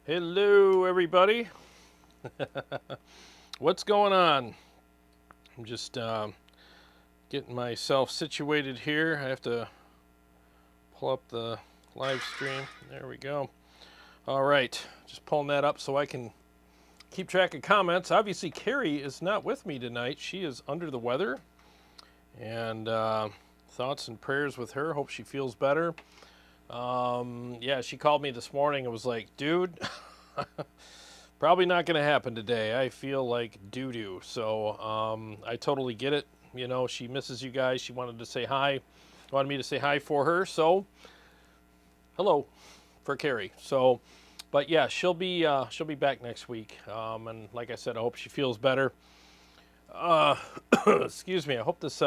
Hello, everybody. What's going on? I'm just getting myself situated here. I have to pull up the live stream. There we go. All right, just pulling that up so I can keep track of comments. Obviously, Carrie is not with me tonight. She is under the weather. And thoughts and prayers with her. Hope she feels better. Yeah, she called me this morning and was like, dude, probably not going to happen today. I feel like doo-doo. So I totally get it. You know, she misses you guys. She wanted to say hi. Wanted me to say hi for her. So, hello for Carrie. So, but yeah, she'll be back next week. And like I said, I hope she feels better. Excuse me. I hope this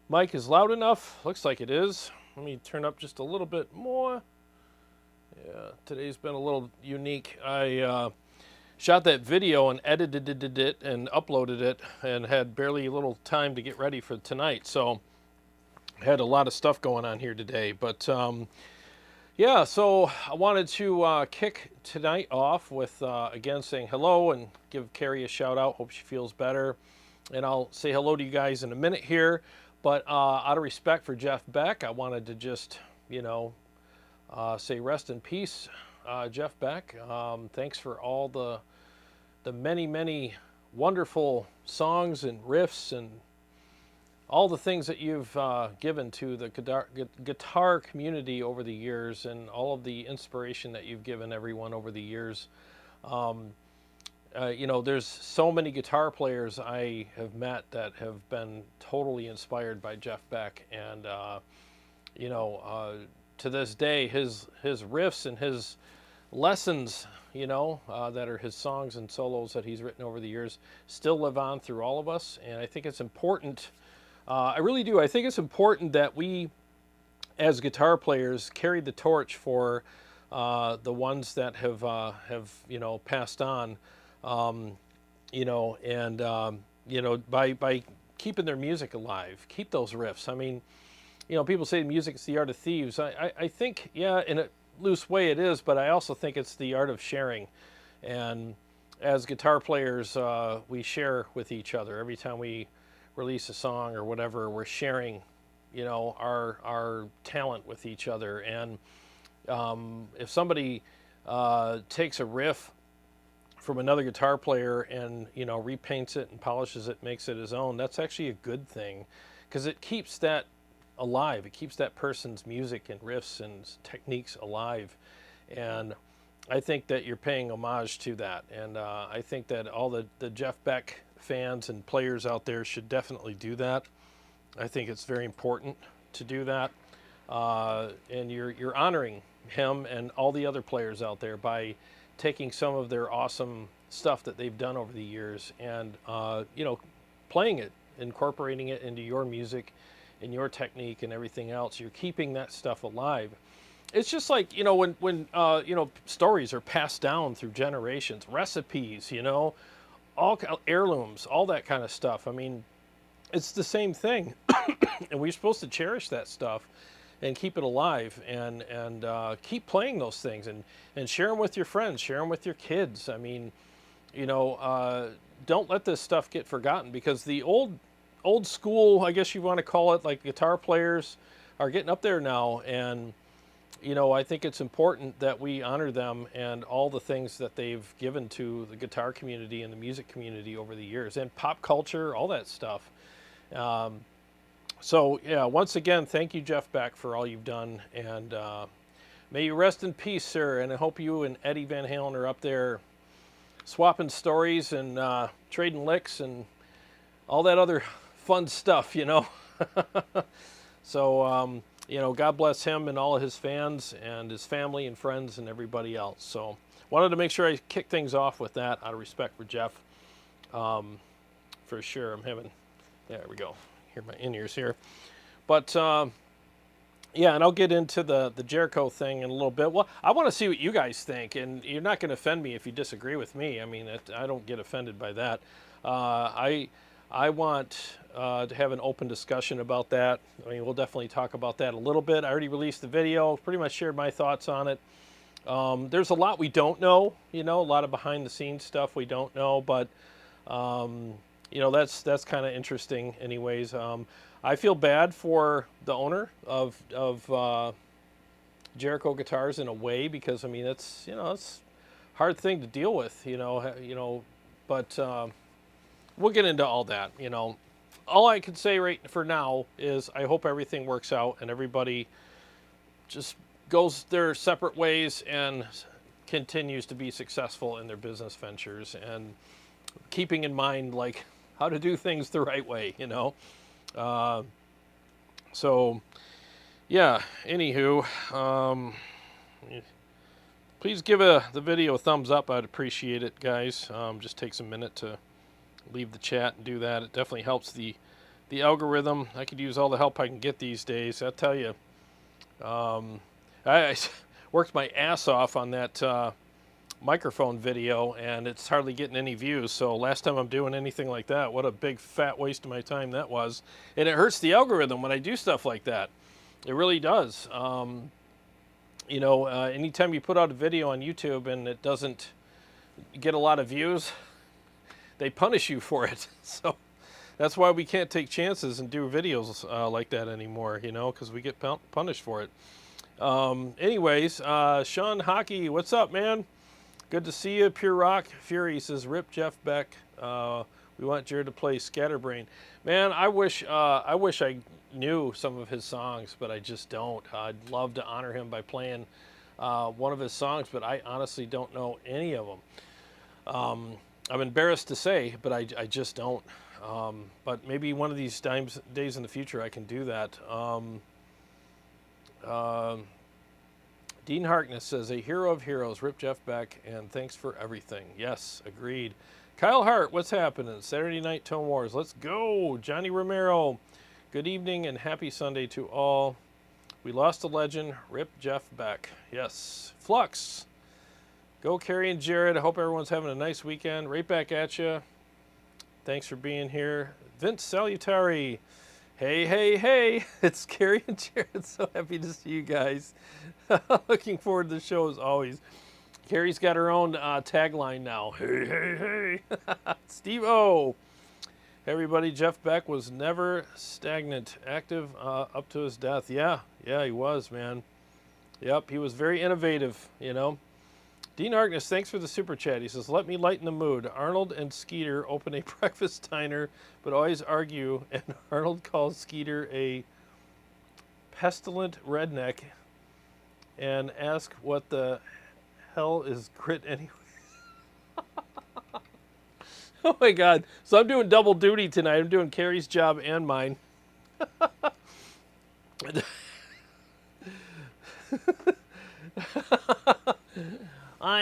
mic is loud enough. Looks like it is. Let me turn up just a little bit more. Yeah, today's been a little unique. I shot that video and edited it and uploaded it and had barely a little time to get ready for tonight. So I had a lot of stuff going on here today. But yeah, so I wanted to kick tonight off with, again, saying hello and give Carrie a shout out. Hope she feels better. And I'll say hello to you guys in a minute here. But out of respect for Jeff Beck, I wanted to just, you know, say rest in peace, Jeff Beck. Thanks for all the many wonderful songs and riffs and all the things that you've given to the guitar community over the years, and all of the inspiration that you've given everyone over the years. You know, there's so many guitar players I have met that have been totally inspired by Jeff Beck, and you know, to this day, his riffs and his lessons, you know, that are his songs and solos that he's written over the years, still live on through all of us. And I think it's important. I really do. I think it's important that we, as guitar players, carry the torch for the ones that have you know, passed on. You know, and you know, by keeping their music alive, keep those riffs. I mean, you know, people say music is the art of thieves. I think, yeah, in a loose way it is, but I also think it's the art of sharing. And as guitar players, we share with each other. Every time we release a song or whatever, we're sharing, you know, our talent with each other. And if somebody takes a riff from another guitar player and, you know, repaints it and polishes it, makes it his own, that's actually a good thing, because it keeps that alive. It keeps that person's music and riffs and techniques alive. And I think that you're paying homage to that. And I think that all the Jeff Beck fans and players out there should definitely do that. I think it's very important to do that. And you're honoring him and all the other players out there by taking some of their awesome stuff that they've done over the years and, you know, playing it, incorporating it into your music and your technique and everything else. You're keeping that stuff alive. It's just like, you know, when you know, stories are passed down through generations, recipes, you know, all heirlooms, all that kind of stuff. I mean, it's the same thing. And we're supposed to cherish that stuff and keep it alive, and keep playing those things, and share them with your friends, share them with your kids. I mean, you know, don't let this stuff get forgotten, because the old school, I guess you want to call it, like guitar players are getting up there now. And, you know, I think it's important that we honor them and all the things that they've given to the guitar community and the music community over the years, and pop culture, all that stuff. So, yeah, once again, thank you, Jeff Beck, for all you've done. And may you rest in peace, sir. And I hope you and Eddie Van Halen are up there swapping stories and trading licks and all that other fun stuff, you know. So, you know, God bless him and all of his fans and his family and friends and everybody else. So, wanted to make sure I kick things off with that out of respect for Jeff. For sure. I'm having, there we go. Hear my in-ears here. But, yeah, and I'll get into the Jericho thing in a little bit. Well, I want to see what you guys think, and you're not going to offend me if you disagree with me. I mean, I don't get offended by that. I want to have an open discussion about that. I mean, we'll definitely talk about that a little bit. I already released the video, pretty much shared my thoughts on it. There's a lot we don't know, you know, a lot of behind the scenes stuff we don't know, but you know, that's kind of interesting anyways. I feel bad for the owner of Jericho guitars in a way, because I mean, that's, you know, it's a hard thing to deal with, you know, but we'll get into all that, you know. All I can say right for now is I hope everything works out and everybody just goes their separate ways and continues to be successful in their business ventures, and keeping in mind like how to do things the right way, you know. So yeah, anywho, please give the video a thumbs up. I'd appreciate it, guys. Just takes a minute to leave the chat and do that. It definitely helps the algorithm. I could use all the help I can get these days, I'll tell you. I worked my ass off on that microphone video, and it's hardly getting any views. So last time I'm doing anything like that, what a big fat waste of my time that was. And it hurts the algorithm when I do stuff like that. It really does. You know, anytime you put out a video on YouTube and it doesn't get a lot of views, they punish you for it. So that's why we can't take chances and do videos like that anymore, you know, because we get punished for it. Anyways, Sean Hockey, what's up, man? Good to see you. Pure Rock Fury says, "Rip Jeff Beck. We want Jarrod to play Scatterbrain." Man, I wish I knew some of his songs, but I just don't. I'd love to honor him by playing one of his songs, but I honestly don't know any of them. I'm embarrassed to say, but I just don't. But maybe one of these days in the future I can do that. Dean Harkness says, "A hero of heroes, Rip Jeff Beck, and thanks for everything." Yes, agreed. Kyle Hart, what's happening? Saturday Night Tone Wars, let's go. Johnny Romero, good evening and happy Sunday to all. We lost a legend, Rip Jeff Beck. Yes. Flux, go Carrie and Jarrod. I hope everyone's having a nice weekend. Right back at you. Thanks for being here. Vince Salutari. Hey, hey, hey. It's Carrie and Jarrod. So happy to see you guys. Looking forward to the show as always. Carrie's got her own tagline now. Hey, hey, hey. Steve O. Hey, everybody. Jeff Beck was never stagnant. Active up to his death. Yeah, he was, man. Yep, he was very innovative, you know. Dean Harkness, thanks for the super chat. He says, "Let me lighten the mood. Arnold and Skeeter open a breakfast diner, but always argue, and Arnold calls Skeeter a pestilent redneck and ask what the hell is grit anyway." Oh my God. So I'm doing double duty tonight. I'm doing Carrie's job and mine.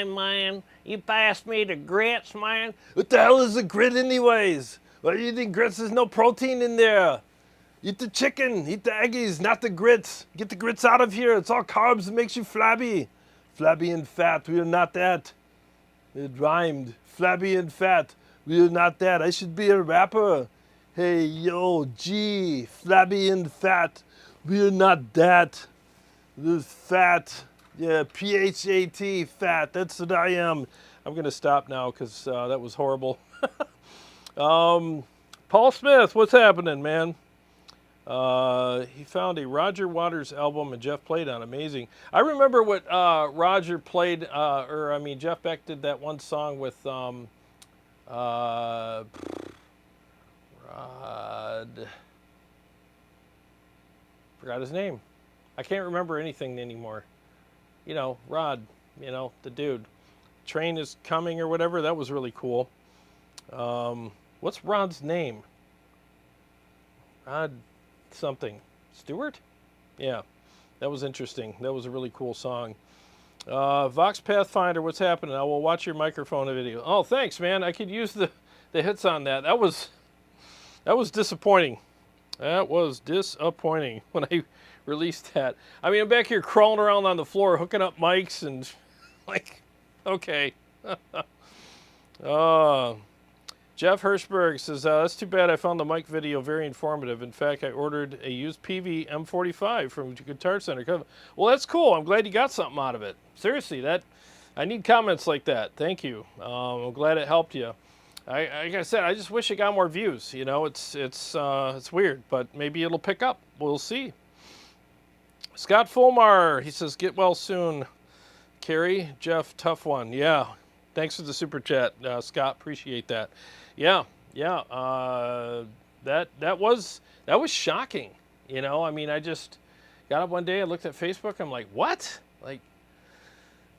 Man, you passed me the grits, man. What the hell is a grit anyways? What do you think? Grits, there's no protein in there. Eat the chicken, eat the eggies, not the grits. Get the grits out of here. It's all carbs. It makes you flabby. Flabby and fat. We are not that. It rhymed. Flabby and fat. We are not that. I should be a rapper. Hey, yo, G. Flabby and fat. We are not that. We're fat. Yeah, P-H-A-T, fat. That's what I am. I'm going to stop now because that was horrible. Paul Smith, what's happening, man? He found a Roger Waters album and Jeff played on. Amazing. I remember what Roger played, Jeff Beck did that one song with Rod. Forgot his name. I can't remember anything anymore. You know, Rod, you know, the dude. Train is coming or whatever. That was really cool. What's Rod's name? Rod something. Stewart? Yeah, that was interesting. That was a really cool song. Vox Pathfinder, what's happening? I will watch your microphone video. Oh, thanks, man. I could use the hits on that. That was disappointing. That was disappointing when I released that. I mean, I'm back here crawling around on the floor, hooking up mics and like, okay. Jeff Hirschberg says, that's too bad I found the mic video very informative. In fact, I ordered a used PV M45 from Guitar Center. Well, that's cool. I'm glad you got something out of it. Seriously, I need comments like that. Thank you. I'm glad it helped you. Like I said, I just wish it got more views. You know, it's weird, but maybe it'll pick up. We'll see. Scott Fulmar, he says, get well soon. Carrie, Jeff, tough one. Yeah, thanks for the super chat, Scott. Appreciate that. Yeah. That was shocking. You know, I mean, I just got up one day, I looked at Facebook, I'm like, what? Like,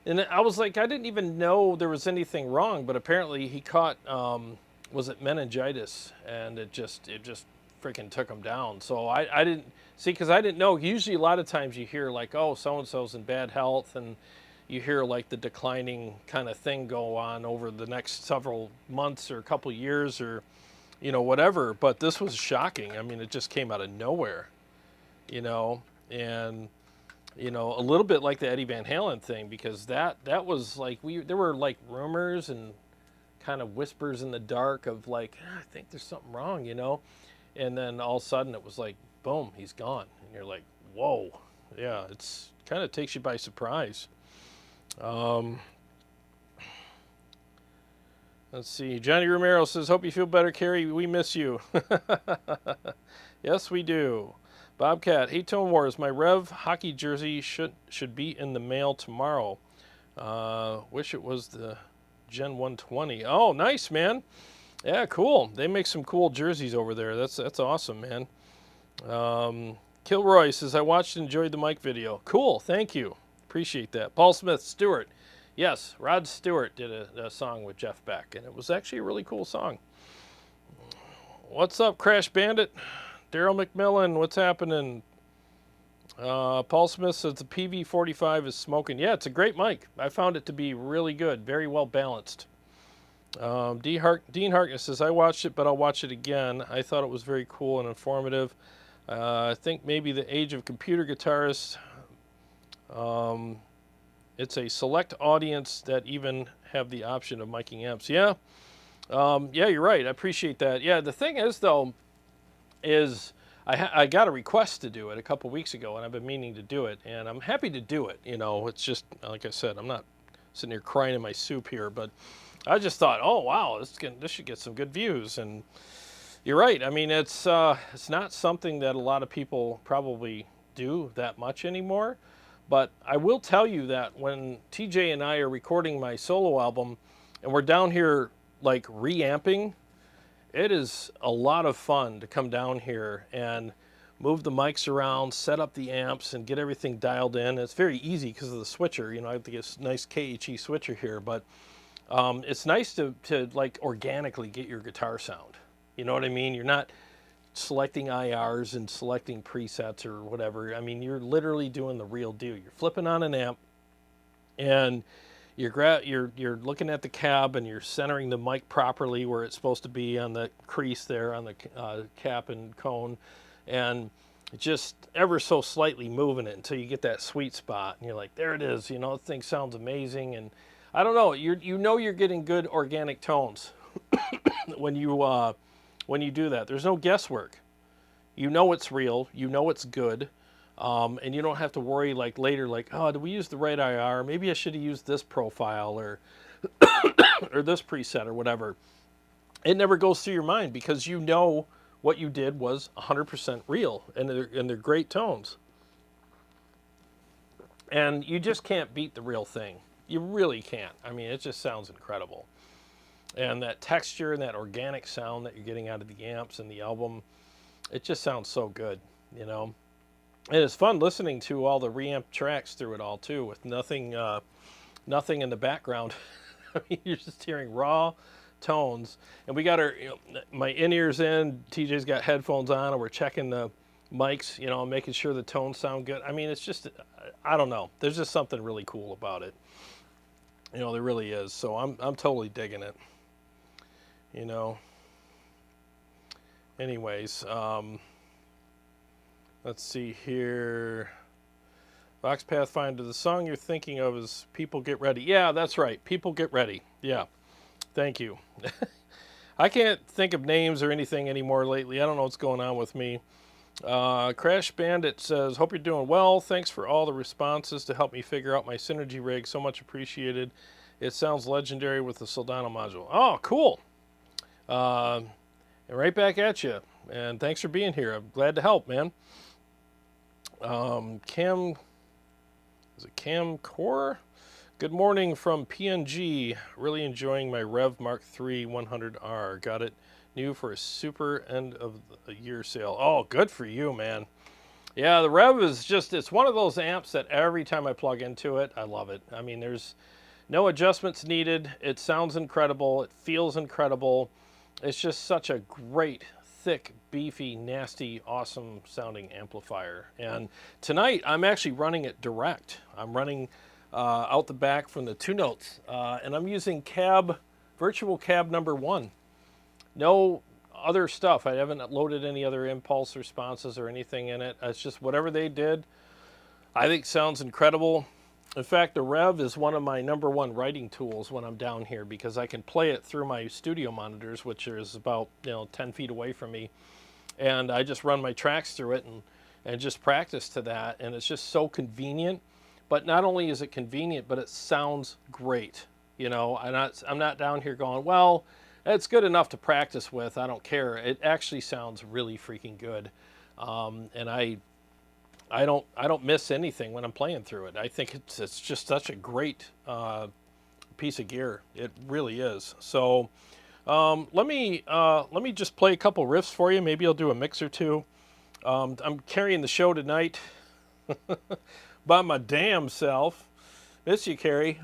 and I was like, I didn't even know there was anything wrong, but apparently he caught, was it meningitis, and it just freaking took him down. So I didn't see, because I didn't know. Usually a lot of times you hear like, oh, so and so's in bad health, and you hear like the declining kind of thing go on over the next several months or a couple years or, you know, whatever. But this was shocking. I mean, it just came out of nowhere, you know, and, you know, a little bit like the Eddie Van Halen thing, because that was like, there were like rumors and kind of whispers in the dark of like, I think there's something wrong, you know, and then all of a sudden it was like, boom, he's gone. And you're like, whoa. Yeah, it's kind of takes you by surprise. Let's see. Johnny Romero says, hope you feel better, Carrie. We miss you. Yes, we do. Bobcat, hey, Tone Wars. My Revv hockey jersey should be in the mail tomorrow. Wish it was the Gen 120. Oh, nice, man. Yeah, cool. They make some cool jerseys over there. That's awesome, man. Kilroy says, I watched and enjoyed the mic video. Cool. Thank you. Appreciate that. Paul Smith, Stewart. Yes, Rod Stewart did a song with Jeff Beck, and it was actually a really cool song. What's up, Crash Bandit? Daryl McMillan, what's happening? Paul Smith says the PV45 is smoking. Yeah, it's a great mic. I found it to be really good, very well balanced. Dean Harkness says, I watched it, but I'll watch it again. I thought it was very cool and informative. I think maybe the age of computer guitarists, it's a select audience that even have the option of miking amps. Yeah, yeah, you're right. I appreciate that. Yeah, the thing is, though, is I got a request to do it a couple weeks ago, and I've been meaning to do it, and I'm happy to do it. You know, it's just, like I said, I'm not sitting here crying in my soup here, but I just thought, oh, wow, this should get some good views. And you're right. I mean, it's not something that a lot of people probably do that much anymore. But I will tell you that when TJ and I are recording my solo album and we're down here like reamping, it is a lot of fun to come down here and move the mics around, set up the amps, and get everything dialed in. It's very easy because of the switcher. You know, I have to get a nice KHE switcher here, but it's nice to like organically get your guitar sound. You know what I mean? You're not selecting IRs and selecting presets or whatever. I mean, you're literally doing the real deal. You're flipping on an amp, and you're looking at the cab, and you're centering the mic properly where it's supposed to be on the crease there on the cap and cone, and just ever so slightly moving it until you get that sweet spot, and you're like, there it is. You know, the thing sounds amazing, and I don't know. You know you're getting good organic tones when you do that. There's no guesswork. You know it's real. You know it's good. And you don't have to worry like later, like, oh, did we use the right IR? Maybe I should have used this profile or or this preset or whatever. It never goes through your mind because you know what you did was 100% real, and they're great tones. And you just can't beat the real thing. You really can't. I mean, it just sounds incredible. And that texture and that organic sound that you're getting out of the amps and the album, it just sounds so good, you know. And it's fun listening to all the reamp tracks through it all too, with nothing in the background. I mean, you're just hearing raw tones. And we got my in-ears in, TJ's got headphones on, and we're checking the mics, you know, making sure the tones sound good. I mean, it's just, I don't know. There's just something really cool about it. You know, there really is. So I'm totally digging it. You know. Anyways, let's see here. Vox Pathfinder, the song you're thinking of is People Get Ready. Yeah, that's right. People Get Ready. Yeah. Thank you. I can't think of names or anything anymore lately. I don't know what's going on with me. Crash Bandit says, hope you're doing well. Thanks for all the responses to help me figure out my Synergy rig. So much appreciated. It sounds legendary with the Soldano module. Oh, cool. And right back at you. And thanks for being here. I'm glad to help, man. KEMPER? Good morning from PNG. Really enjoying my Revv Mark III 100R. Got it new for a super end of the year sale. Oh, good for you, man. Yeah, the Revv is just, it's one of those amps that every time I plug into it, I love it. I mean, there's no adjustments needed. It sounds incredible. It feels incredible. It's just such a great, thick, beefy, nasty, awesome sounding amplifier. And tonight I'm actually running it direct. I'm running out the back from the 2 notes, and I'm using virtual cab number 1. No other stuff. I haven't loaded any other impulse responses or anything in it. It's just whatever they did, I think sounds incredible. In fact, the Revv is one of my #1 writing tools when I'm down here, because I can play it through my studio monitors, which is about 10 feet away from me, and I just run my tracks through it and just practice to that, and it's just so convenient. But not only is it convenient, but it sounds great. You know, I'm not down here going, well, it's good enough to practice with, I don't care. It actually sounds really freaking good, and I don't miss anything when I'm playing through it. I think it's just such a great piece of gear. It really is. So let me just play a couple riffs for you. Maybe I'll do a mix or two. I'm carrying the show tonight by my damn self. Miss you, Carrie.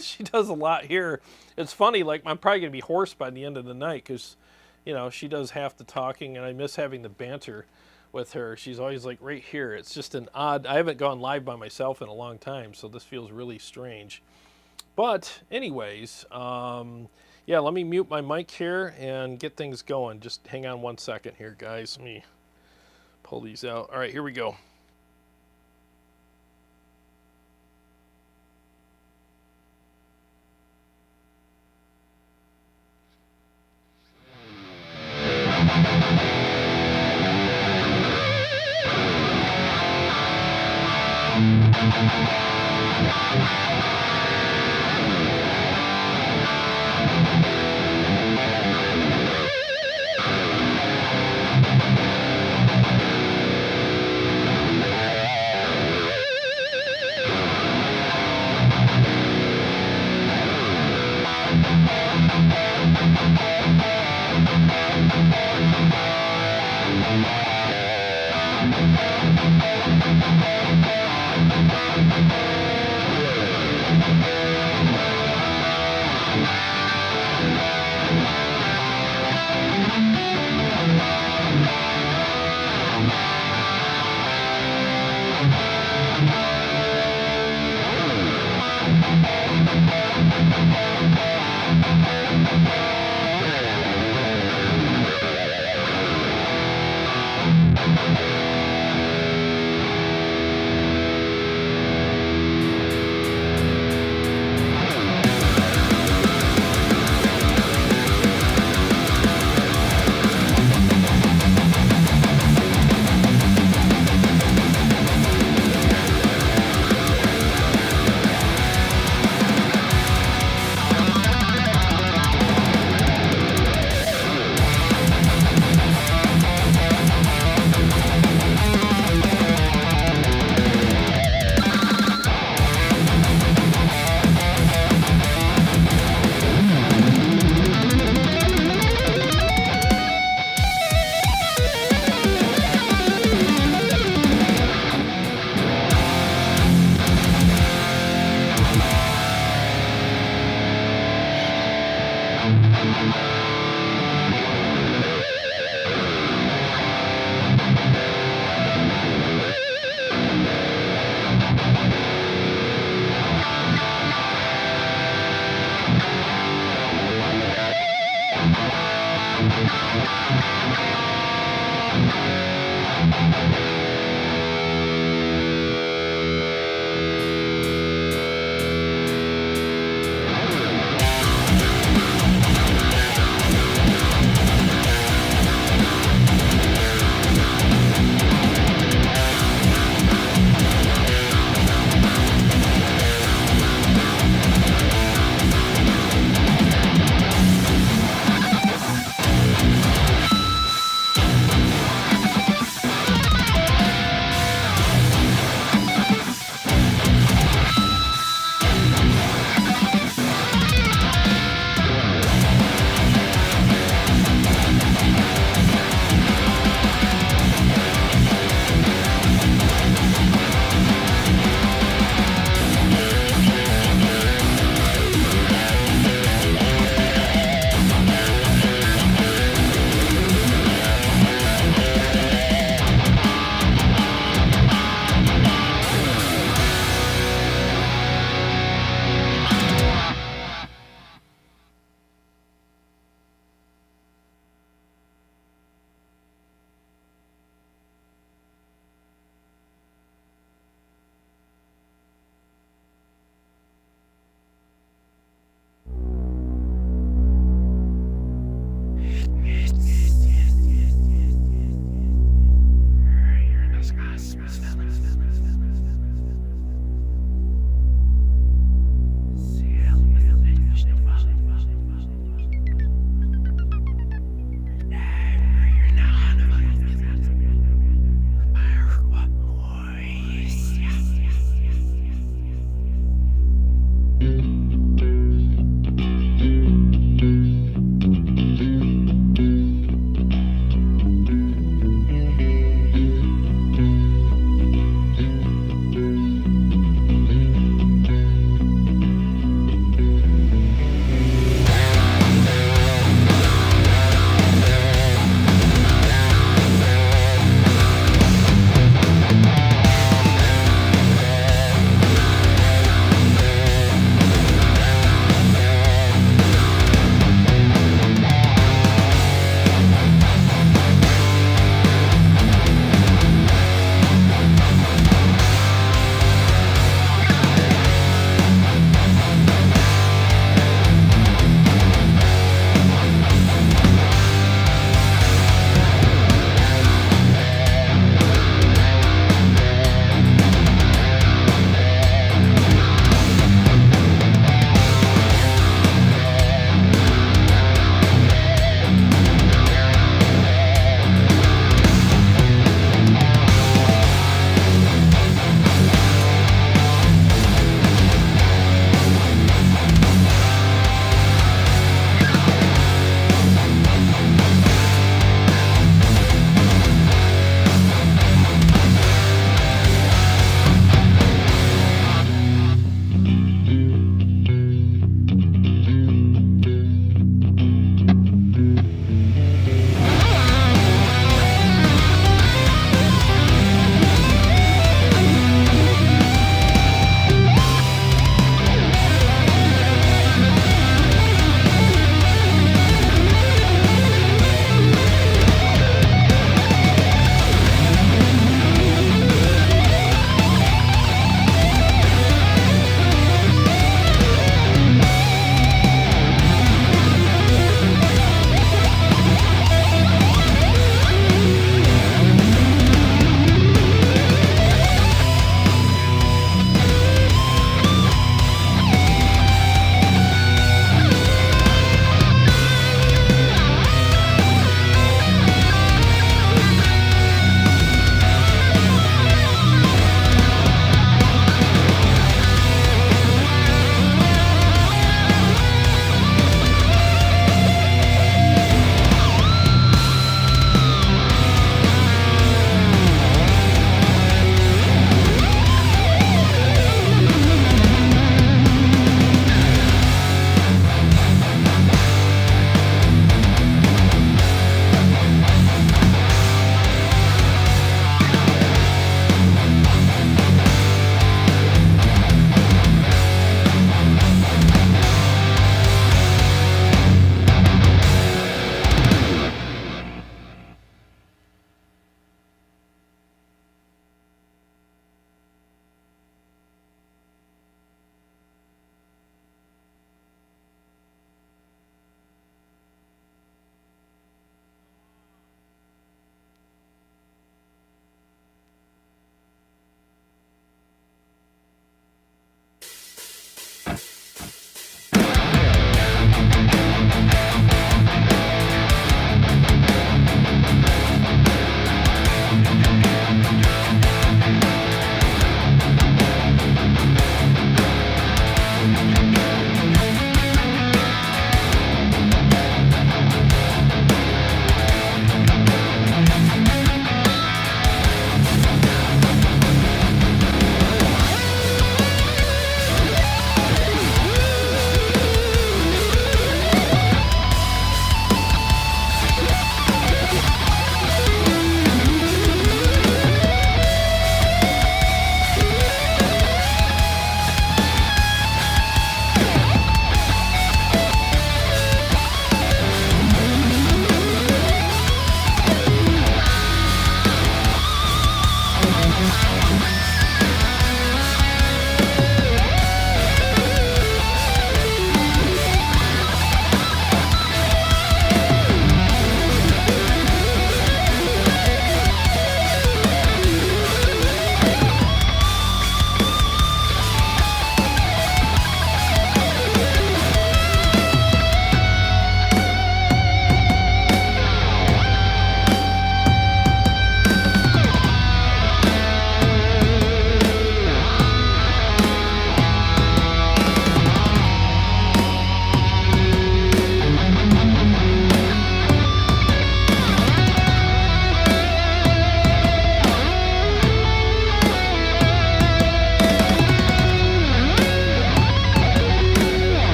She does a lot here. It's funny, like, I'm probably going to be hoarse by the end of the night, because, you know, she does half the talking, and I miss having the banter with her. She's always, like, right here. It's just an odd... I haven't gone live by myself in a long time, so this feels really strange. But, anyways, yeah, let me mute my mic here and get things going. Just hang on 1 second here, guys. Let me pull these out. All right, here we go.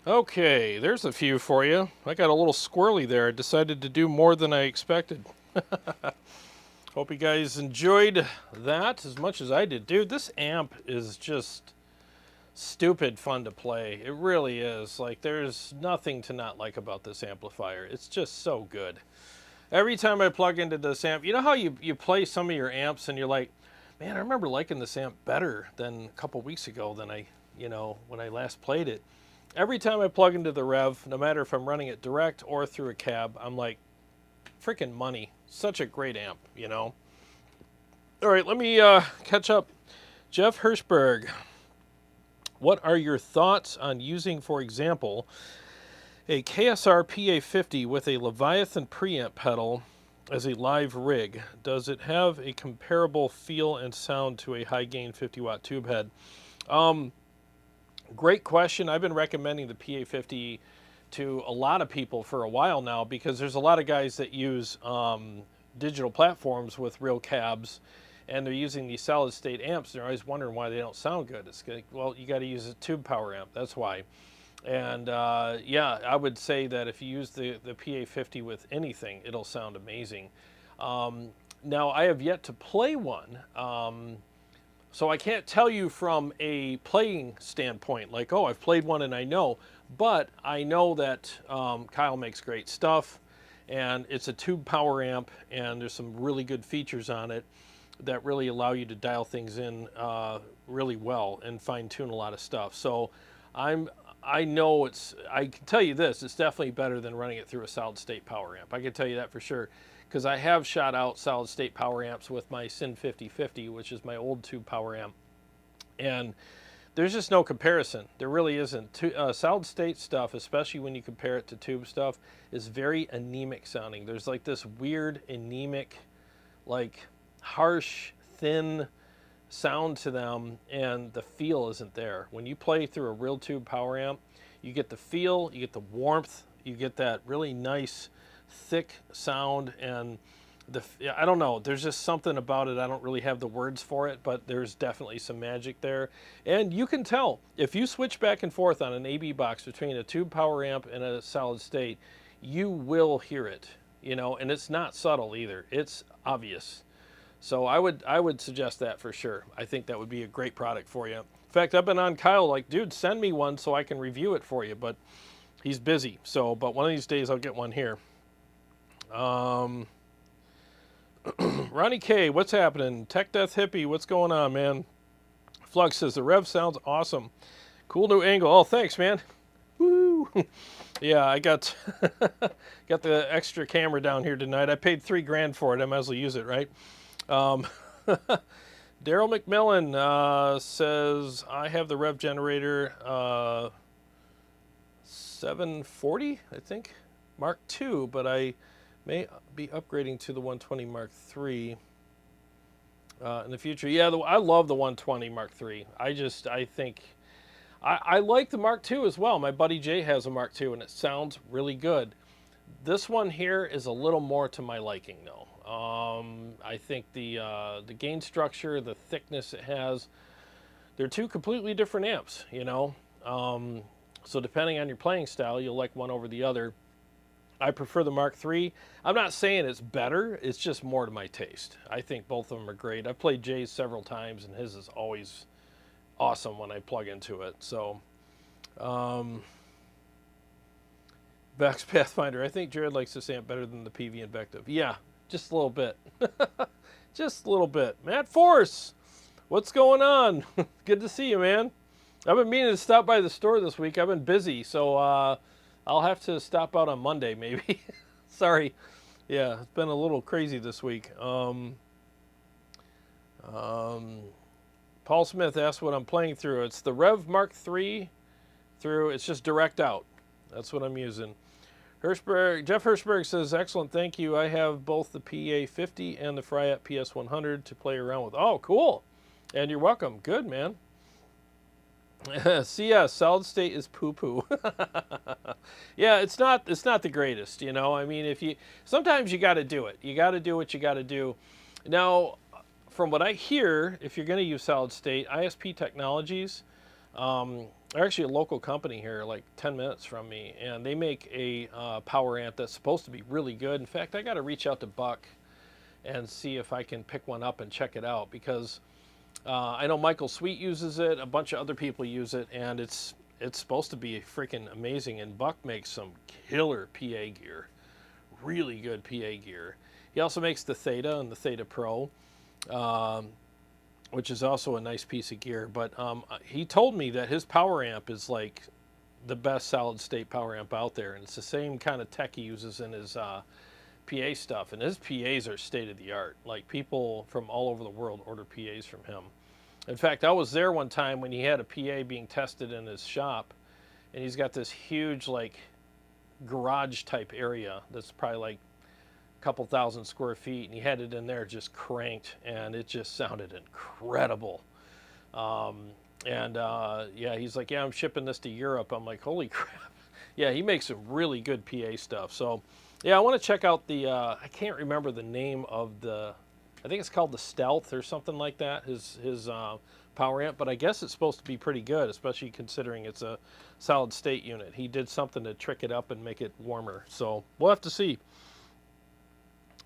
Okay, there's a few for you. I got a little squirrely there. I decided to do more than I expected. Hope you guys enjoyed that as much as I did. Dude, this amp is just stupid fun to play. It really is. Like, there's nothing to not like about this amplifier. It's just so good. Every time I plug into this amp, you know how you play some of your amps and you're like, man, I remember liking this amp better than a couple weeks ago than when I last played it. Every time I plug into the Revv, no matter if I'm running it direct or through a cab, I'm like, freaking money. Such a great amp, you know? All right, let me catch up. Jeff Hirschberg, what are your thoughts on using, for example, a KSR PA50 with a Leviathan preamp pedal as a live rig? Does it have a comparable feel and sound to a high-gain 50-watt tube head? Great question. I've been recommending the PA50 to a lot of people for a while now because there's a lot of guys that use digital platforms with real cabs, and they're using these solid-state amps. They're always wondering why they don't sound good. It's like, well, you got to use a tube power amp. That's why. And yeah, I would say that if you use the PA50 with anything, it'll sound amazing. Now, I have yet to play one. So I can't tell you from a playing standpoint, like, oh, I've played one and I know. But I know that Kyle makes great stuff, and it's a tube power amp, and there's some really good features on it that really allow you to dial things in really well and fine-tune a lot of stuff. So I can tell you this, it's definitely better than running it through a solid-state power amp. I can tell you that for sure, because I have shot out solid-state power amps with my Syn 5050, which is my old tube power amp, and there's just no comparison. There really isn't. Solid-state stuff, especially when you compare it to tube stuff, is very anemic sounding. There's like this weird anemic, like harsh, thin sound to them, and the feel isn't there. When you play through a real tube power amp, you get the feel, you get the warmth, you get that really nice thick sound, and I don't know. There's just something about it. I don't really have the words for it, but there's definitely some magic there. And you can tell if you switch back and forth on an AB box between a tube power amp and a solid state, you will hear it, you know, and it's not subtle either. It's obvious. So I would suggest that for sure. I think that would be a great product for you. In fact, I've been on Kyle like, dude, send me one so I can review it for you, but he's busy. So, but one of these days I'll get one here. Ronnie K, what's happening? Tech Death Hippie, what's going on, man? Flux says the Revv sounds awesome. Cool new angle. Oh, thanks, man. Woo! Yeah, I got got the extra camera down here tonight. I paid $3,000 for it. I might as well use it, right? Daryl McMillan says I have the Revv generator 740, I think, Mark II, but I may be upgrading to the 120 Mark III in the future. Yeah, I love the 120 Mark III. I think I like the Mark II as well. My buddy Jay has a Mark II, and it sounds really good. This one here is a little more to my liking, though. I think the gain structure, the thickness it has, they're two completely different amps, you know. So depending on your playing style, you'll like one over the other. I prefer the Mark III. I'm not saying it's better. It's just more to my taste. I think both of them are great. I've played Jay's several times, and his is always awesome when I plug into it. So, Beck's Pathfinder. I think Jarrod likes this amp better than the PV Invective. Yeah, just a little bit. Just a little bit. Matt Force, what's going on? Good to see you, man. I've been meaning to stop by the store this week. I've been busy, so I'll have to stop out on Monday, maybe. Sorry. Yeah, it's been a little crazy this week. Paul Smith asked what I'm playing through. It's the Revv Mark III through. It's just direct out. That's what I'm using. Jeff Hirschberg says, excellent, thank you. I have both the PA50 and the Fryette PS100 to play around with. Oh, cool. And you're welcome. Good, man. CS, solid state is poo-poo. Yeah, it's not the greatest, you know. I mean, sometimes you got to do it. You got to do what you got to do. Now, from what I hear, if you're going to use solid state, ISP Technologies, they're actually a local company here, like 10 minutes from me, and they make a power amp that's supposed to be really good. In fact, I got to reach out to Buck and see if I can pick one up and check it out, because I know Michael Sweet uses it, a bunch of other people use it, and it's supposed to be freaking amazing. And Buck makes some killer PA gear, really good PA gear. He also makes the Theta and the Theta Pro, which is also a nice piece of gear. But he told me that his power amp is like the best solid state power amp out there, and it's the same kind of tech he uses in his PA stuff, and his PAs are state of the art. Like, people from all over the world order PAs from him. In fact, I was there one time when he had a PA being tested in his shop, and he's got this huge, like, garage type area that's probably like a couple thousand square feet, and he had it in there just cranked, and it just sounded incredible. Yeah, he's like, yeah, I'm shipping this to Europe. I'm like, holy crap. Yeah, he makes some really good PA stuff. So yeah, I want to check out the, I can't remember the name of the, I think it's called the Stealth or something like that, his power amp, but I guess it's supposed to be pretty good, especially considering it's a solid state unit. He did something to trick it up and make it warmer, so we'll have to see.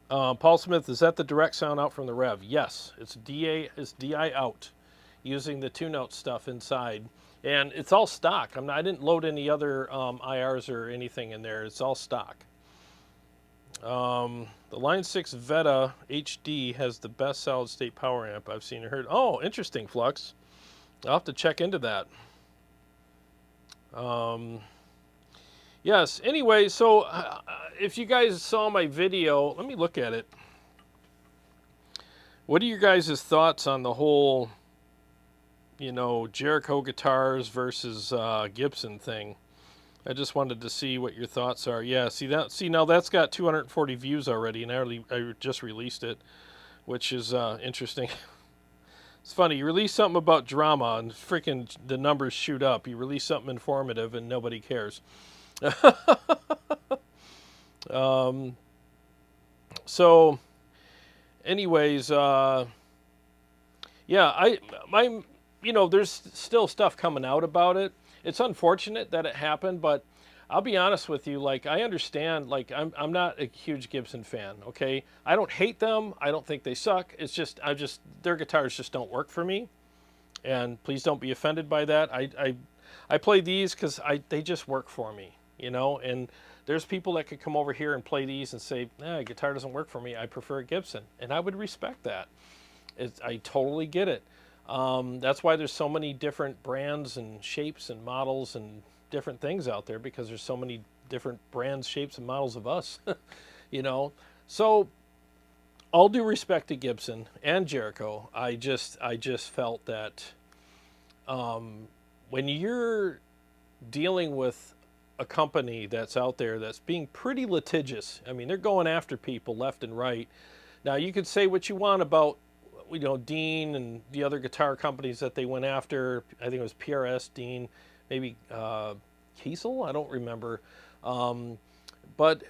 Paul Smith, is that the direct sound out from the Revv? Yes, it's DI out, using the 2-note stuff inside. And it's all stock. I didn't load any other IRs or anything in there. It's all stock. The Line 6 Veta HD has the best solid state power amp I've seen or heard. Oh, interesting, Flux. I'll have to check into that. Yes, anyway, so if you guys saw my video, let me look at it. What are your guys' thoughts on the whole, you know, Jericho guitars versus Gibson thing? I just wanted to see what your thoughts are. Yeah, see now that's got 240 views already, and I just released it, which is interesting. It's funny, you release something about drama and freaking the numbers shoot up. You release something informative and nobody cares. So anyways, yeah, there's still stuff coming out about it. It's unfortunate that it happened, but I'll be honest with you. Like, I understand. Like, I'm not a huge Gibson fan. Okay, I don't hate them. I don't think they suck. It's just their guitars just don't work for me. And please don't be offended by that. I play these because they just work for me. And there's people that could come over here and play these and say, guitar doesn't work for me. I prefer a Gibson, and I would respect that. I totally get it. That's why there's so many different brands and shapes and models and different things out there, because there's so many different brands, shapes, and models of us. So all due respect to Gibson and Jericho, I just felt that when you're dealing with a company that's out there that's being pretty litigious, I mean, they're going after people left and right. Now, you could say what you want about Dean and the other guitar companies that they went after. I think it was PRS, Dean, maybe Kiesel, I don't remember. But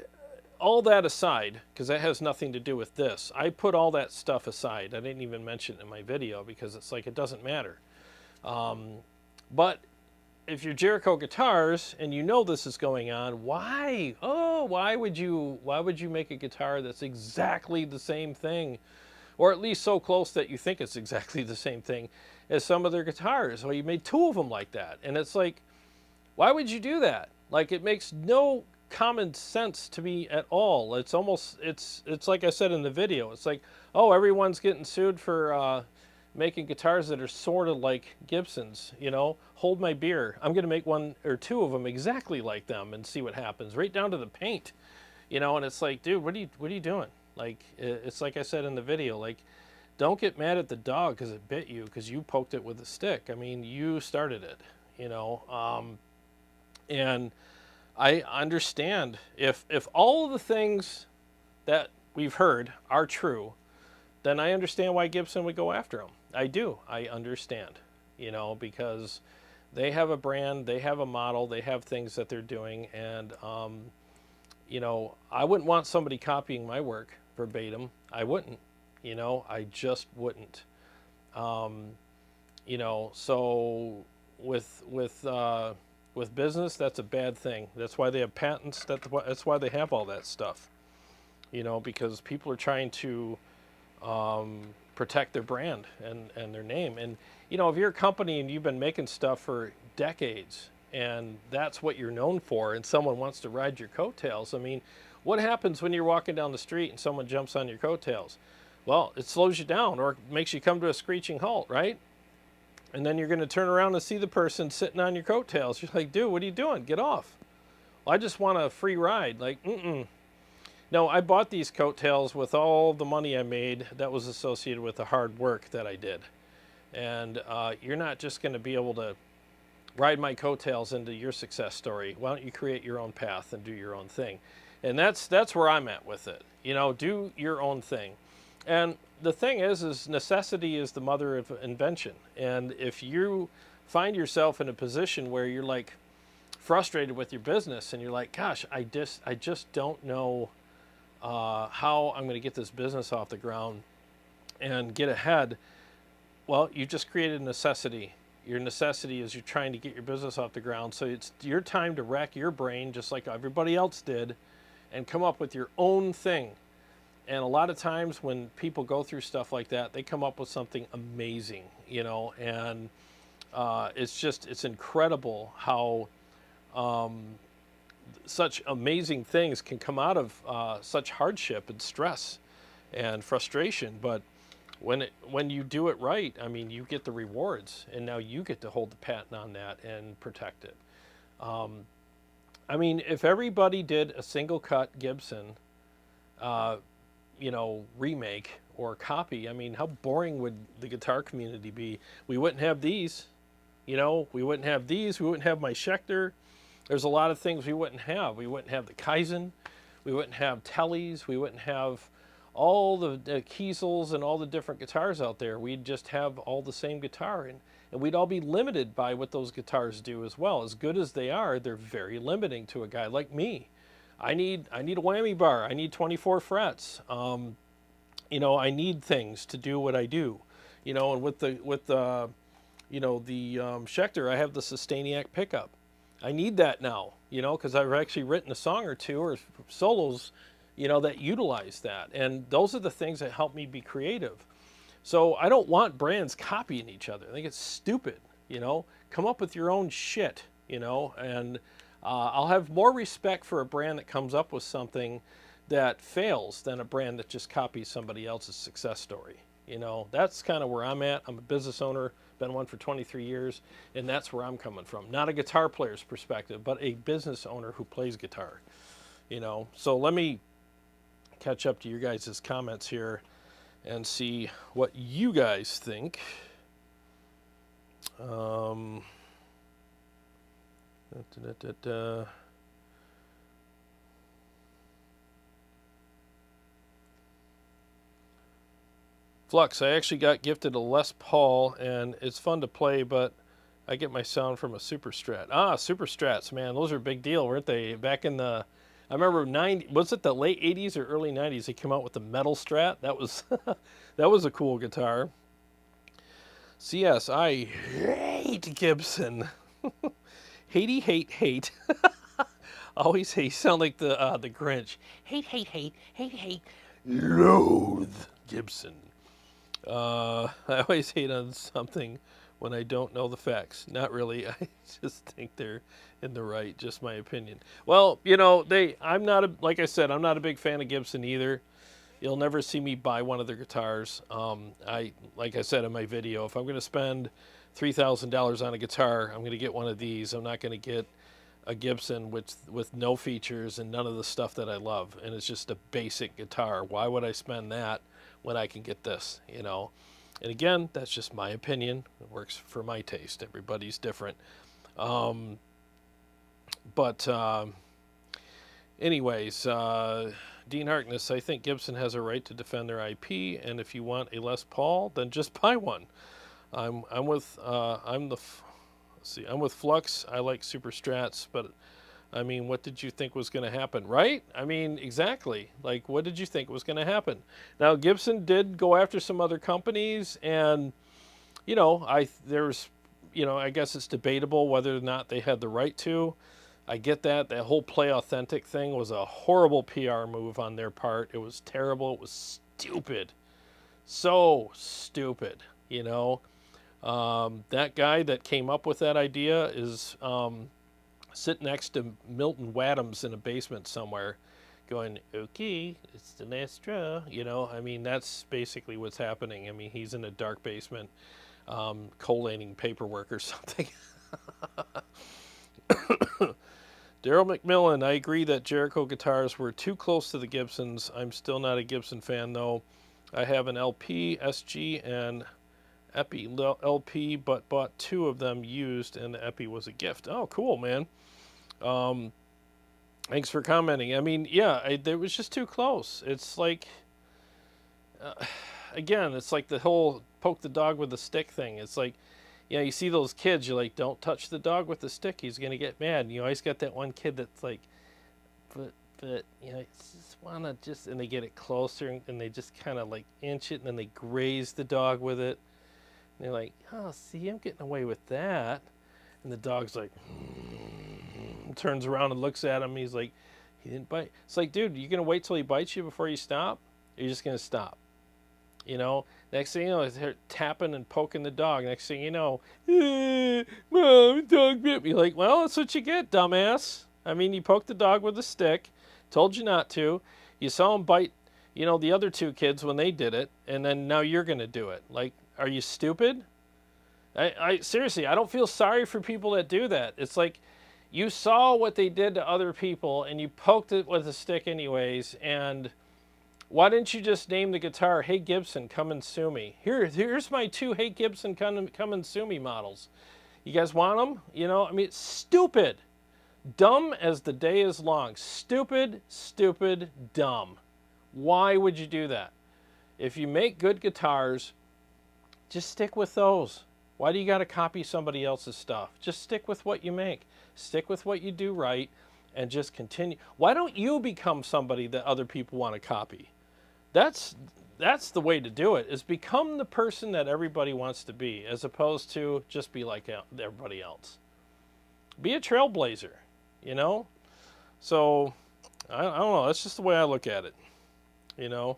all that aside, because that has nothing to do with this, I put all that stuff aside. I didn't even mention it in my video because it's like it doesn't matter. But if you're Jericho Guitars and you know this is going on, why? Why would you make a guitar that's exactly the same thing, or at least so close that you think it's exactly the same thing as some of their guitars? Well, you made two of them like that, and it's like, why would you do that? Like, it makes no common sense to me at all. It's almost, it's like I said in the video, it's like, oh, everyone's getting sued for making guitars that are sort of like Gibsons. Hold my beer, I'm gonna make one or two of them exactly like them and see what happens, right down to the paint. And it's like, dude, what are you doing? Like, it's like I said in the video, like, don't get mad at the dog because it bit you because you poked it with a stick. I mean, you started it, and I understand if all of the things that we've heard are true, then I understand why Gibson would go after them. I do. I understand, because they have a brand, they have a model, they have things that they're doing, and I wouldn't want somebody copying my work verbatim. I wouldn't. I just wouldn't. So with business, that's a bad thing. That's why they have patents. That's why they have all that stuff. Because people are trying to protect their brand and their name. And if you're a company and you've been making stuff for decades and that's what you're known for, and someone wants to ride your coattails, I mean, what happens when you're walking down the street and someone jumps on your coattails? Well, it slows you down or it makes you come to a screeching halt, right? And then you're going to turn around and see the person sitting on your coattails. You're like, dude, what are you doing? Get off. Well, I just want a free ride. Like, No, I bought these coattails with all the money I made that was associated with the hard work that I did. And you're not just going to be able to ride my coattails into your success story. Why don't you create your own path and do your own thing? And that's where I'm at with it. Do your own thing. And the thing is necessity is the mother of invention. And if you find yourself in a position where you're like frustrated with your business and you're like, gosh, I just don't know how I'm going to get this business off the ground and get ahead, well, you just created a necessity. Your necessity is you're trying to get your business off the ground. So it's your time to rack your brain just like everybody else did and come up with your own thing. And a lot of times when people go through stuff like that, they come up with something amazing, and it's incredible how such amazing things can come out of such hardship and stress and frustration. But when you do it right, I mean, you get the rewards, and now you get to hold the patent on that and protect it. I mean, if everybody did a single cut Gibson, remake or copy, I mean, how boring would the guitar community be? We wouldn't have these, we wouldn't have these, we wouldn't have my Schecter. There's a lot of things we wouldn't have. We wouldn't have the Kaizen, we wouldn't have Tellys, we wouldn't have all the Kiesels and all the different guitars out there. We'd just have all the same guitar, and we'd all be limited by what those guitars do as well. As good as they are, they're very limiting to a guy like me. I need a whammy bar. I need 24 frets. You know, I need things to do what I do. You know, and with the you know, the Schecter, I have the Sustainiac pickup. I need that now, you know, because I've actually written a song or two or solos, you know, that utilize that. And those are the things that help me be creative. So I don't want brands copying each other. I think it's stupid, you know. Come up with your own shit, you know, and I'll have more respect for a brand that comes up with something that fails than a brand that just copies somebody else's success story. You know, that's kind of where I'm at. I'm a business owner, been one for 23 years, and that's where I'm coming from. Not a guitar player's perspective, but a business owner who plays guitar, you know. So let me catch up to your guys' comments here and see what you guys think. Flux, I actually got gifted a Les Paul, and it's fun to play, but I get my sound from a Super Strat. Ah, Super Strats, man, those are a big deal, weren't they? Back in the, I remember was it the late 80s or early 90s? They came out with the metal Strat. That was that was a cool guitar. CS, I hate Gibson. hate. Always hate. Sound like the Grinch. Hate. Loathe Gibson. I always hate on something when I don't know the facts. Not really. I just think they're in the right. Just my opinion. Well, you know, like I said, I'm not a big fan of Gibson either. You'll never see me buy one of their guitars. Like I said in my video, if I'm going to spend $3,000 on a guitar, I'm going to get one of these. I'm not going to get a Gibson with no features and none of the stuff that I love. And it's just a basic guitar. Why would I spend that when I can get this, you know? And again, that's just my opinion. It works for my taste. Everybody's different. Anyways, Dean Harkness, I think Gibson has a right to defend their IP, and if you want a Les Paul, then just buy one. I'm with Flux. I like Super Strats, but I mean, what did you think was going to happen, right? I mean, exactly. Like, what did you think was going to happen? Now, Gibson did go after some other companies, and you know, I guess it's debatable whether or not they had the right to. I get that. That whole Play Authentic thing was a horrible PR move on their part. It was terrible. It was stupid. So stupid, you know. That guy that came up with that idea is sitting next to Milton Wadhams in a basement somewhere going, okay, it's the last straw. You know, I mean, that's basically what's happening. I mean, he's in a dark basement collating paperwork or something. Daryl McMillan, I agree that Jericho guitars were too close to the Gibsons. I'm still not a Gibson fan, though. I have an LP, SG, and Epi LP, but bought two of them used, and the Epi was a gift. Oh, cool, man. Thanks for commenting. I mean, yeah, it was just too close. It's like, again, it's like the whole poke the dog with a stick thing. It's like, you know, you see those kids, you're like, don't touch the dog with the stick. He's going to get mad. And you always got that one kid that's like, but you know, just want to just, and they get it closer and they just kind of like inch it and then they graze the dog with it. And they're like, oh, see, I'm getting away with that. And the dog's like, turns around and looks at him. He's like, he didn't bite. It's like, dude, you going to wait till he bites you before you stop? Or you're just going to stop? You know, next thing you know, they're tapping and poking the dog. Next thing you know, Mom, dog bit me. Like, well, that's what you get, dumbass. I mean, you poked the dog with a stick, told you not to. You saw him bite, you know, the other two kids when they did it, and then now you're going to do it. Like, are you stupid? I seriously, I don't feel sorry for people that do that. It's like you saw what they did to other people, and you poked it with a stick anyways, and why didn't you just name the guitar, Hey Gibson, come and sue me? Here's my two Hey Gibson, come and sue me models. You guys want them? You know, I mean, it's stupid. Dumb as the day is long. Stupid, dumb. Why would you do that? If you make good guitars, just stick with those. Why do you got to copy somebody else's stuff? Just stick with what you make. Stick with what you do right and just continue. Why don't you become somebody that other people want to copy? That's, that's the way to do it, is become the person that everybody wants to be, as opposed to just be like everybody else. Be a trailblazer, you know? So, I don't know. That's just the way I look at it, you know?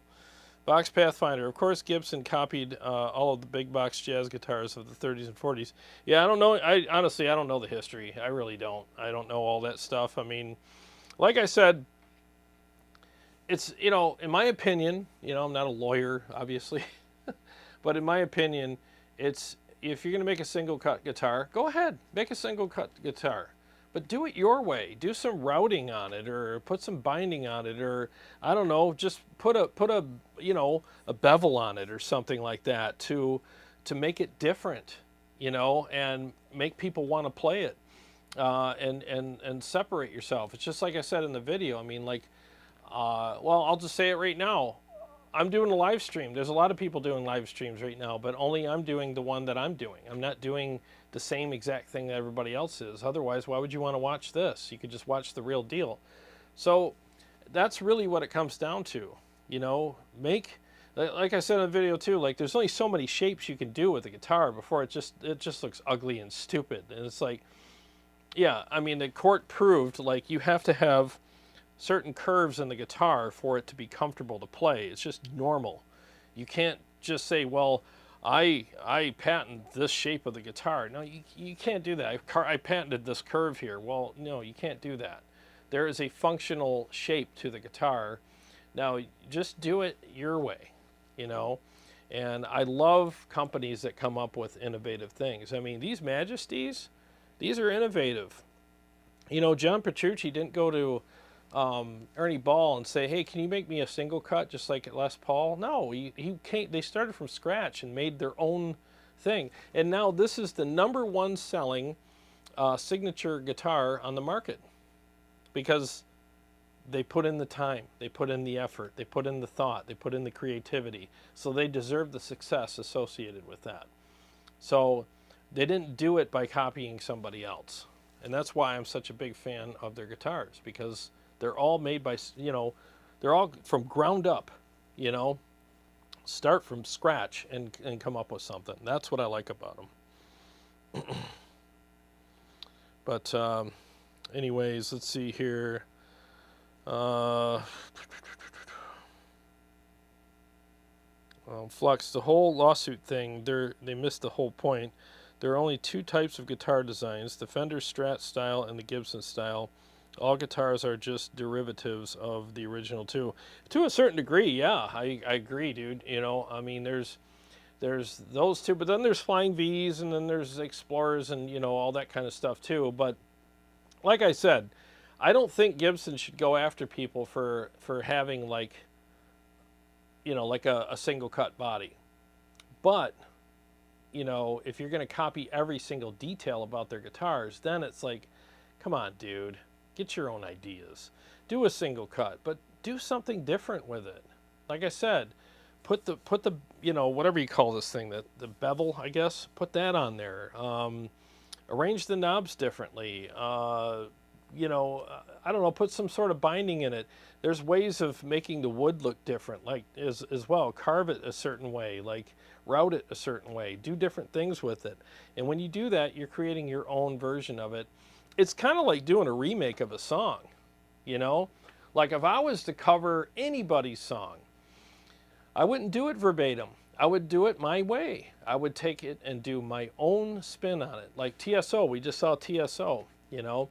Box Pathfinder. Of course, Gibson copied all of the big box jazz guitars of the 30s and 40s. Yeah, I don't know. Honestly, I don't know the history. I really don't. I don't know all that stuff. I mean, like I said, it's, you know, in my opinion, you know, I'm not a lawyer, obviously, but in my opinion, it's, if you're going to make a single cut guitar, go ahead, make a single cut guitar. But do it your way. Do some routing on it, or put some binding on it, or I don't know, just put a you know, a bevel on it or something like that to make it different, you know, and make people want to play it, and separate yourself. It's just like I said in the video. I mean, like, well, I'll just say it right now. I'm doing a live stream. There's a lot of people doing live streams right now, but only I'm doing the one that I'm doing. I'm not doing the same exact thing that everybody else is. Otherwise, why would you want to watch this? You could just watch the real deal. So that's really what it comes down to. You know, like I said in the video too, like there's only so many shapes you can do with a guitar before it just looks ugly and stupid. And it's like, yeah, I mean, the court proved, like, you have to have certain curves in the guitar for it to be comfortable to play. It's just normal. You can't just say, well, I patented this shape of the guitar. No, you can't do that. I patented this curve here. Well, no, you can't do that. There is a functional shape to the guitar. Now, just do it your way, you know. And I love companies that come up with innovative things. I mean, these Majesties, these are innovative. You know, John Petrucci didn't go to Ernie Ball and say, hey, can you make me a single cut just like Les Paul? No, he can't. They started from scratch and made their own thing. And now this is the #1 selling signature guitar on the market, because they put in the time, they put in the effort, they put in the thought, they put in the creativity. So they deserve the success associated with that. So they didn't do it by copying somebody else. And that's why I'm such a big fan of their guitars, because they're all made by, you know, they're all from ground up, you know, start from scratch and come up with something. That's what I like about them. But anyways, let's see here. Flux, the whole lawsuit thing, they missed the whole point. There are only 2 types of guitar designs, the Fender Strat style and the Gibson style. All guitars are just derivatives of the original two. To a certain degree, yeah, I agree, dude. You know, I mean, there's those two, but then there's Flying V's, and then there's Explorers, and, you know, all that kind of stuff too. But like I said, I don't think Gibson should go after people for having, like, you know, like a single cut body. But, you know, if you're going to copy every single detail about their guitars, then it's like, come on, dude. Get your own ideas. Do a single cut, but do something different with it. Like I said, put the you know, whatever you call this thing, the bevel, I guess, put that on there. Arrange the knobs differently. You know, I don't know, put some sort of binding in it. There's ways of making the wood look different, like as well. Carve it a certain way, like route it a certain way. Do different things with it. And when you do that, you're creating your own version of it. It's kind of like doing a remake of a song, you know? Like if I was to cover anybody's song, I wouldn't do it verbatim. I would do it my way. I would take it and do my own spin on it. Like TSO, we just saw TSO, you know?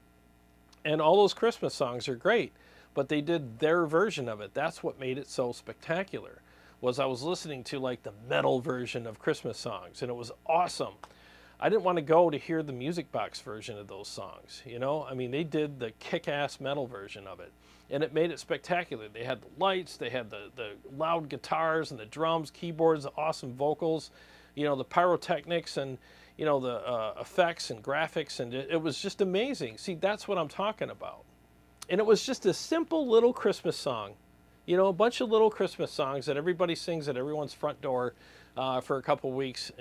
And all those Christmas songs are great, but they did their version of it. That's what made it so spectacular, was I was listening to like the metal version of Christmas songs, and it was awesome. I didn't want to go to hear the music box version of those songs, you know? I mean, they did the kick-ass metal version of it, and it made it spectacular. They had the lights, they had the loud guitars and the drums, keyboards, the awesome vocals, you know, the pyrotechnics and, you know, the effects and graphics, and it was just amazing. See, that's what I'm talking about. And it was just a simple little Christmas song, you know, a bunch of little Christmas songs that everybody sings at everyone's front door for a couple weeks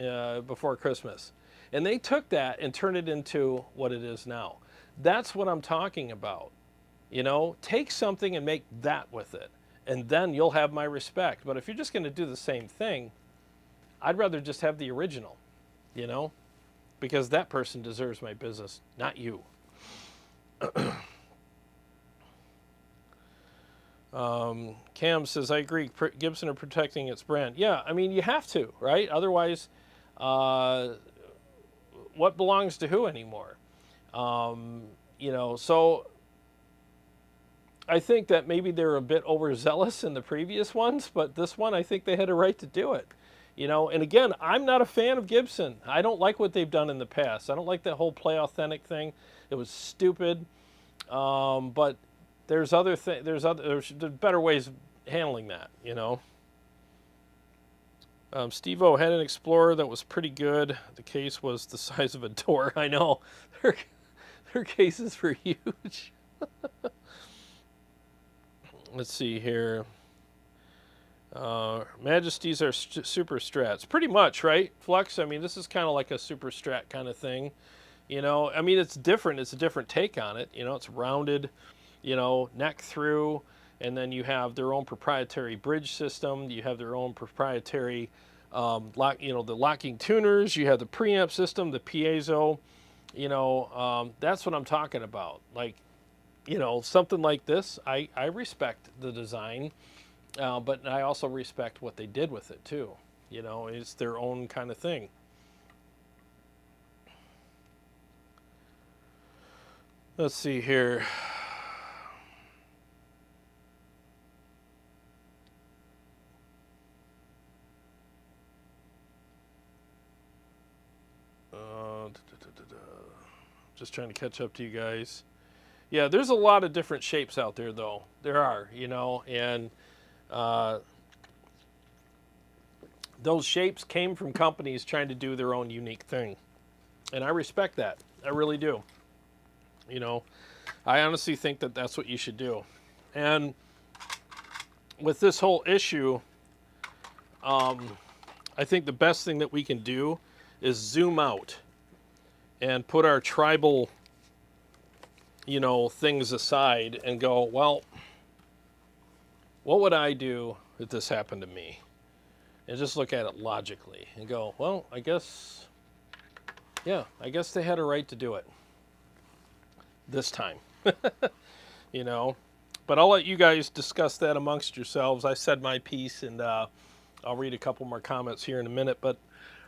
before Christmas. And they took that and turned it into what it is now. That's what I'm talking about. You know, take something and make that with it. and then you'll have my respect. But if you're just going to do the same thing, I'd rather just have the original, you know, because that person deserves my business, not you. Cam says, I agree, Gibson are protecting its brand. Yeah, I mean, you have to, right? Otherwise, what belongs to who anymore? You know, so I think that maybe they're a bit overzealous in the previous ones, but this one, I think they had a right to do it. You know, and again, I'm not a fan of Gibson. I don't like what they've done in the past. I don't like that whole play authentic thing. It was stupid. But there's there's better ways of handling that, you know. Steve-O had an Explorer that was pretty good. The case was the size of a door. I know. Their cases were huge. Let's see here. Majesties are super strats. Pretty much, right, Flux? I mean, this is kind of like a super strat kind of thing. You know, I mean, it's different. It's a different take on it. You know, it's rounded, you know, neck through, and then you have their own proprietary bridge system. You have their own proprietary, the locking tuners. You have the preamp system, the piezo. You know, that's what I'm talking about. Like, you know, something like this, I respect the design, but I also respect what they did with it too. You know, it's their own kind of thing. Let's see here. Just trying to catch up to you guys. Yeah, there's a lot of different shapes out there, though. There are, you know, and those shapes came from companies trying to do their own unique thing. And I respect that. I really do. You know, I honestly think that that's what you should do. And with this whole issue, I think the best thing that we can do is zoom out and put our tribal, you know, things aside and go, well, what would I do if this happened to me? And just look at it logically and go, well, I guess they had a right to do it this time. You know, but I'll let you guys discuss that amongst yourselves. I said my piece, and I'll read a couple more comments here in a minute, but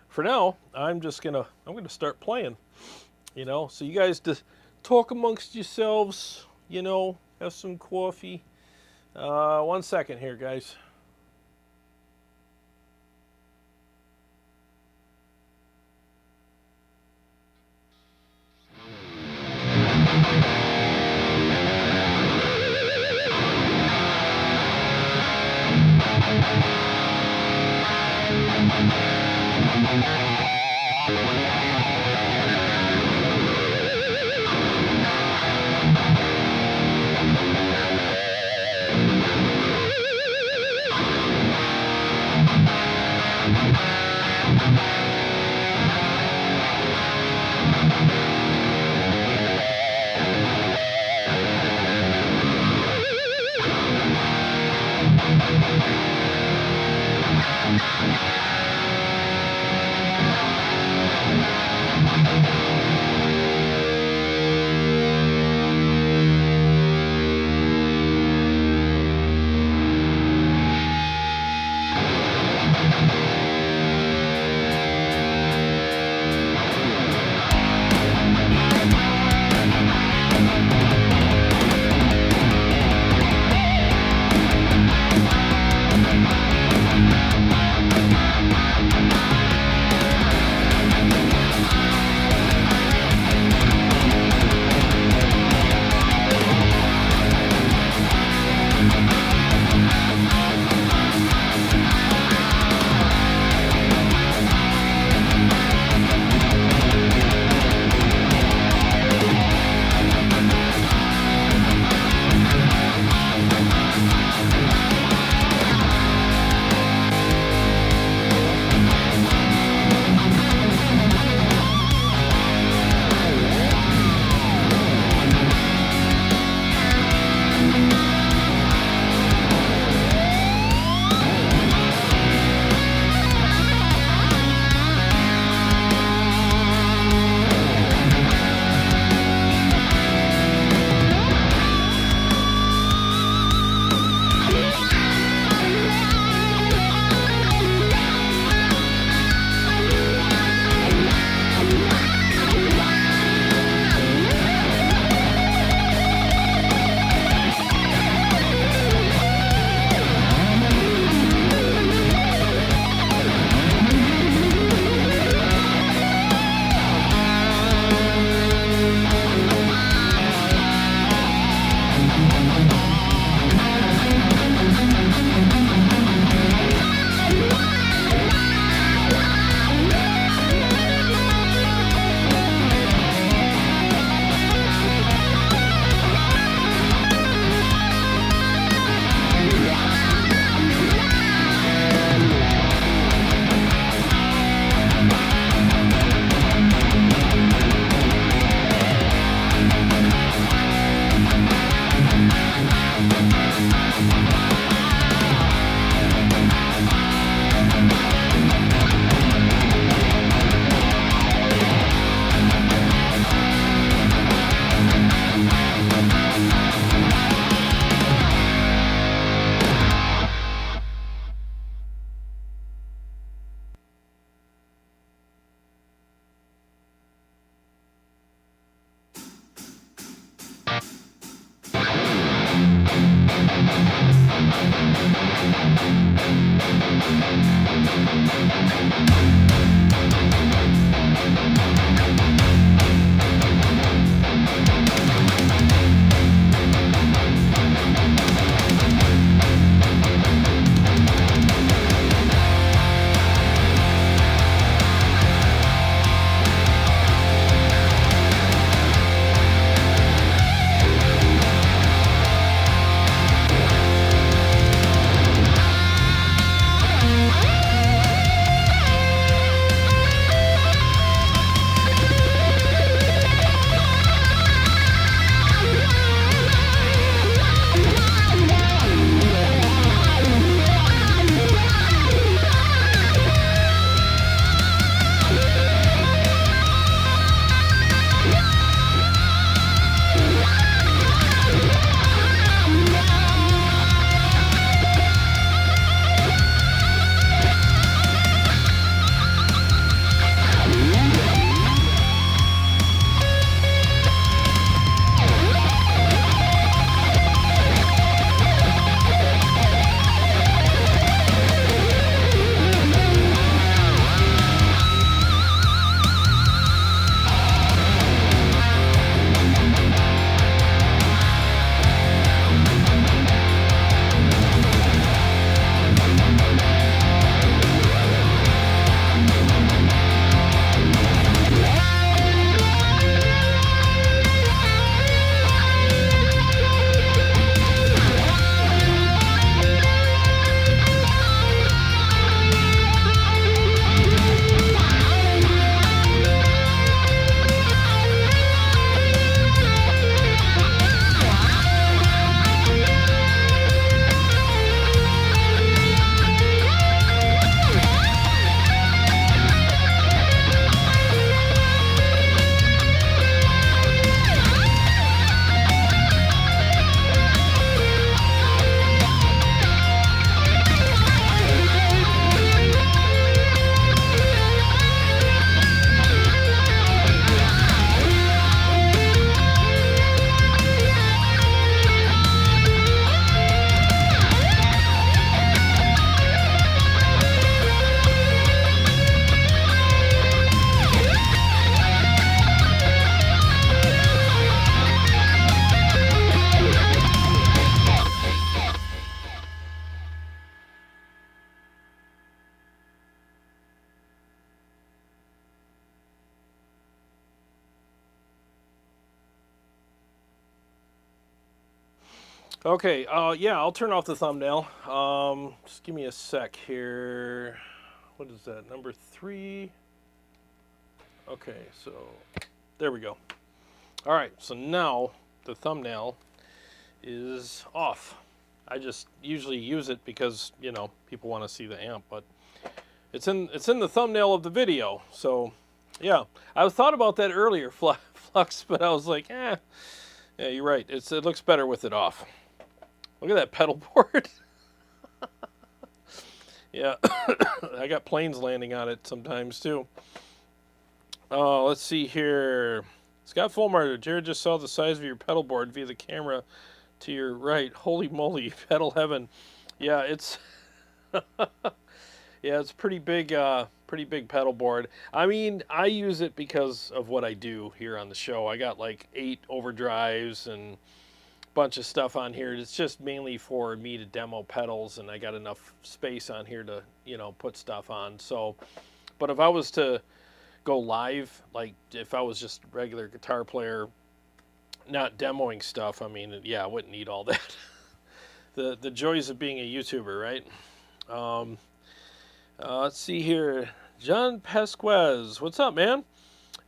for now, I'm gonna start playing, you know, so you guys just talk amongst yourselves, you know, have some coffee. 1 second here, guys. Okay, yeah, I'll turn off the thumbnail. Just give me a sec here. What is that, number 3? Okay, so there we go. All right, so now the thumbnail is off. I just usually use it because, you know, people want to see the amp, but it's in the thumbnail of the video. So, yeah, I thought about that earlier, Flux, but I was like, yeah, you're right. It looks better with it off. Look at that pedal board. Yeah, I got planes landing on it sometimes too. Let's see here. Scott Fulmarter, Jarrod just saw the size of your pedal board via the camera to your right. Holy moly, pedal heaven. Yeah, it's yeah, it's pretty big pedal board. I mean, I use it because of what I do here on the show. I got like 8 overdrives and bunch of stuff on here. It's just mainly for me to demo pedals, and I got enough space on here to, you know, put stuff on. So, but if I was to go live, like if I was just a regular guitar player, not demoing stuff, I mean, yeah, I wouldn't need all that. the joys of being a YouTuber, right? Let's see here. John Pesquez, what's up, man?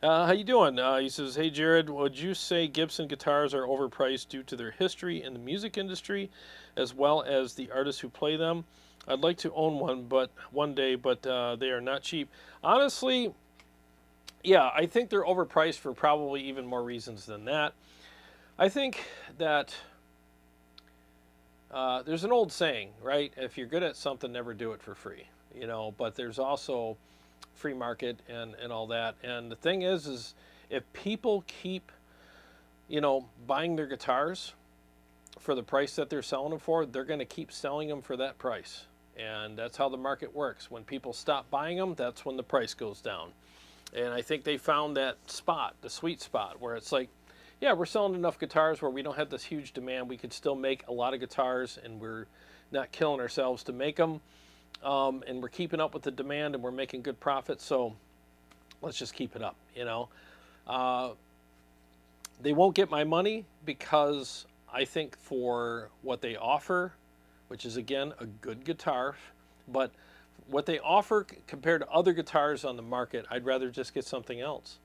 How you doing? He says, hey, Jarrod, would you say Gibson guitars are overpriced due to their history in the music industry, as well as the artists who play them? I'd like to own one, but one day, but they are not cheap. Honestly, yeah, I think they're overpriced for probably even more reasons than that. I think that there's an old saying, right? If you're good at something, never do it for free, you know, but there's also free market and all that. And the thing is if people keep, you know, buying their guitars, for the price that they're selling them for, they're going to keep selling them for that price. And that's how the market works. When people stop buying them, that's when the price goes down. And I think they found that spot, the sweet spot, where it's like, yeah, we're selling enough guitars where we don't have this huge demand. We could still make a lot of guitars, and we're not killing ourselves to make them. And we're keeping up with the demand, and we're making good profits. So let's just keep it up, you know. They won't get my money because I think for what they offer, which is, again, a good guitar, but what they offer compared to other guitars on the market, I'd rather just get something else.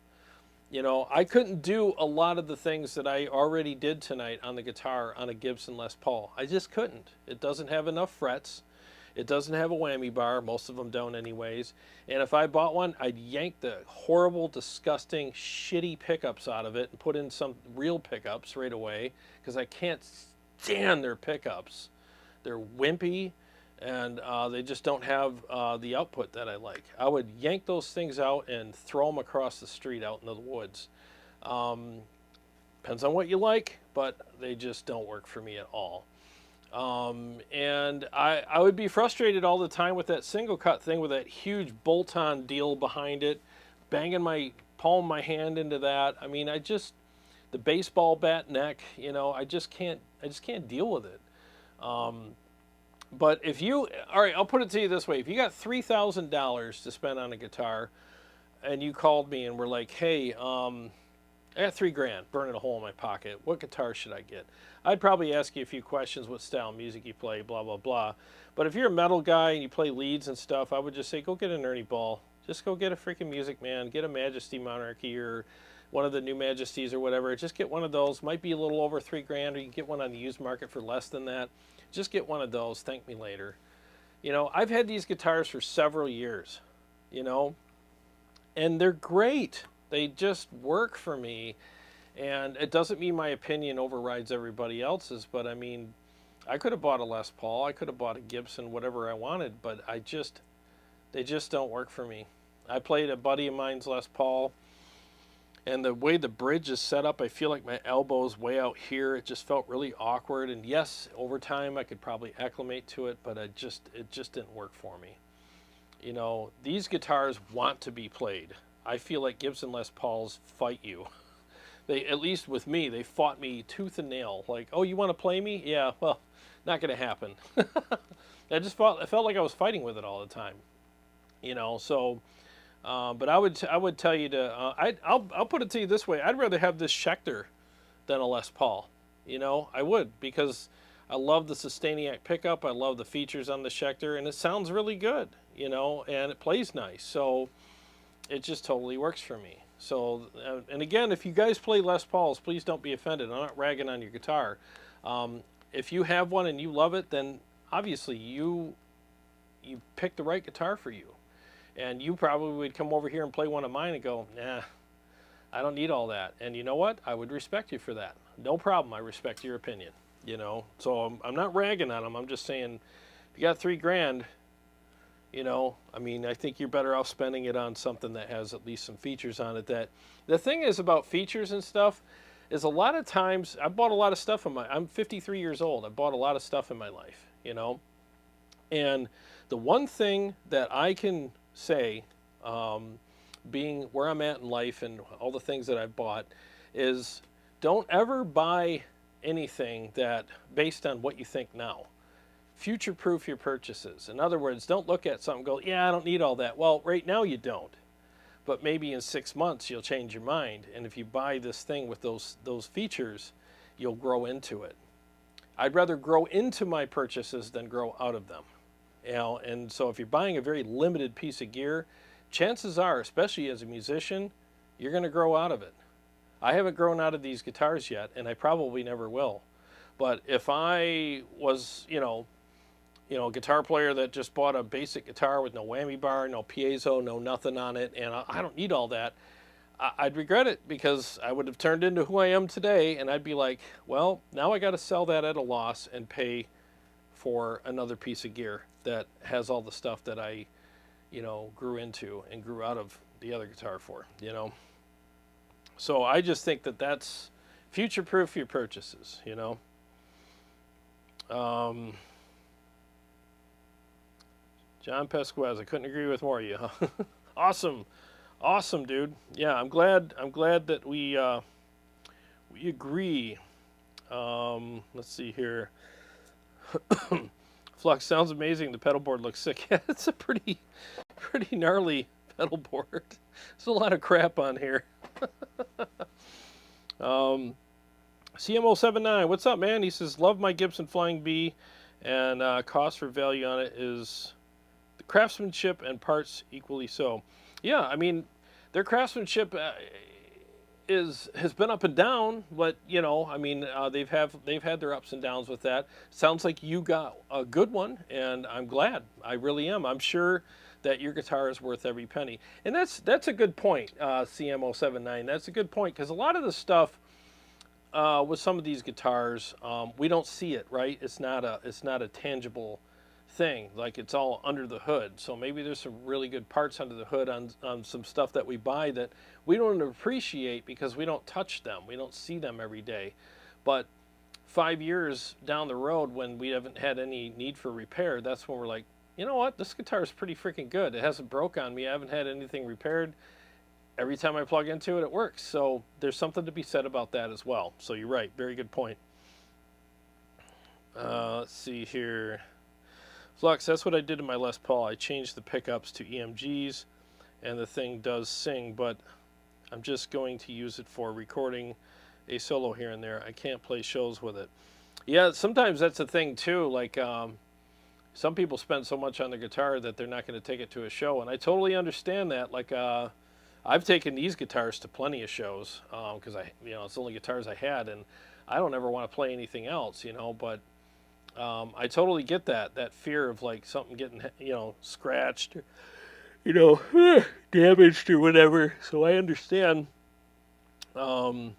You know, I couldn't do a lot of the things that I already did tonight on the guitar on a Gibson Les Paul. I just couldn't. It doesn't have enough frets. It doesn't have a whammy bar. Most of them don't anyways. And if I bought one, I'd yank the horrible, disgusting, shitty pickups out of it and put in some real pickups right away, because I can't stand their pickups. They're wimpy, and they just don't have the output that I like. I would yank those things out and throw them across the street out into the woods. Depends on what you like, but they just don't work for me at all. And I would be frustrated all the time with that single cut thing with that huge bolt-on deal behind it, banging my palm of my hand into that. I mean, the baseball bat neck, you know, I just can't deal with it. But if you, all right, I'll put it to you this way. If you got $3,000 to spend on a guitar and you called me and were like, hey, I got $3,000 burning a hole in my pocket, what guitar should I get? I'd probably ask you a few questions, what style of music you play, blah, blah, blah. But if you're a metal guy and you play leads and stuff, I would just say, go get an Ernie Ball. Just go get a freaking Music Man. Get a Majesty Monarchy or one of the new Majesties or whatever. Just get one of those. Might be a little over $3,000, or you can get one on the used market for less than that. Just get one of those. Thank me later. You know, I've had these guitars for several years, you know, and they're great. They just work for me. And it doesn't mean my opinion overrides everybody else's, but I mean, I could have bought a Les Paul, I could have bought a Gibson, whatever I wanted, but they just don't work for me. I played a buddy of mine's Les Paul, and the way the bridge is set up, I feel like my elbow's way out here. It just felt really awkward. And yes, over time I could probably acclimate to it, but it just didn't work for me. You know, these guitars want to be played. I feel like Gibson Les Pauls fight you. They, at least with me, they fought me tooth and nail. Like, oh, you want to play me? Yeah, well, not going to happen. I felt like I was fighting with it all the time. You know, so, but I would tell you to, I'll put it to you this way. I'd rather have this Schecter than a Les Paul. You know, I would, because I love the Sustainiac pickup. I love the features on the Schecter, and it sounds really good, you know, and it plays nice. So it just totally works for me. So, and again, if you guys play Les Pauls, please don't be offended. I'm not ragging on your guitar. If you have one and you love it, then obviously you picked the right guitar for you. And you probably would come over here and play one of mine and go, nah, I don't need all that. And you know what? I would respect you for that. No problem. I respect your opinion, you know. So I'm not ragging on them. I'm just saying, if you got $3,000, you know, I mean, I think you're better off spending it on something that has at least some features on it. That the thing is about features and stuff is, a lot of times I bought a lot of stuff I'm 53 years old. I bought a lot of stuff in my life, you know. And the one thing that I can say, being where I'm at in life and all the things that I've bought, is don't ever buy anything that based on what you think now. Future-proof your purchases. In other words, don't look at something and go, yeah, I don't need all that. Well, right now you don't. But maybe in 6 months you'll change your mind. And if you buy this thing with those features, you'll grow into it. I'd rather grow into my purchases than grow out of them. You know, and so if you're buying a very limited piece of gear, chances are, especially as a musician, you're going to grow out of it. I haven't grown out of these guitars yet, and I probably never will. But if I was, you know, a guitar player that just bought a basic guitar with no whammy bar, no piezo, no nothing on it, and I don't need all that, I'd regret it, because I would have turned into who I am today, and I'd be like, well, now I got to sell that at a loss and pay for another piece of gear that has all the stuff that I, you know, grew into and grew out of the other guitar for, you know. So I just think that that's future-proof your purchases, you know. Um, John Pesquez, I couldn't agree with more of you. Huh? Awesome, awesome, dude. Yeah, I'm glad. I'm glad that we agree. Let's see here. Flux sounds amazing. The pedal board looks sick. Yeah, it's a pretty gnarly pedal board. There's a lot of crap on here. CMO79, what's up, man? He says, love my Gibson Flying B, and cost for value on it is the craftsmanship and parts equally so. Yeah, I mean, their craftsmanship has been up and down, but you know, I mean, they've had their ups and downs with that. Sounds like you got a good one, and I'm glad. I really am. I'm sure that your guitar is worth every penny, and that's a good point, CMO79. That's a good point, because a lot of the stuff with some of these guitars, we don't see it, right? It's not a tangible thing. Like, it's all under the hood. So maybe there's some really good parts under the hood on some stuff that we buy that we don't appreciate because we don't touch them. We don't see them every day. But 5 years down the road, when we haven't had any need for repair, that's when we're like, you know what? This guitar is pretty freaking good. It hasn't broke on me. I haven't had anything repaired. Every time I plug into it, it works. So there's something to be said about that as well. So you're right. Very good point. Let's see here. Flux, that's what I did in my Les Paul. I changed the pickups to EMGs, and the thing does sing, but I'm just going to use it for recording a solo here and there. I can't play shows with it. Yeah, sometimes that's a thing too. Like, some people spend so much on their guitar that they're not going to take it to a show, and I totally understand that. Like, I've taken these guitars to plenty of shows because it's the only guitars I had, and I don't ever want to play anything else, but I totally get that fear of like something getting, scratched, or, damaged or whatever. So I understand. So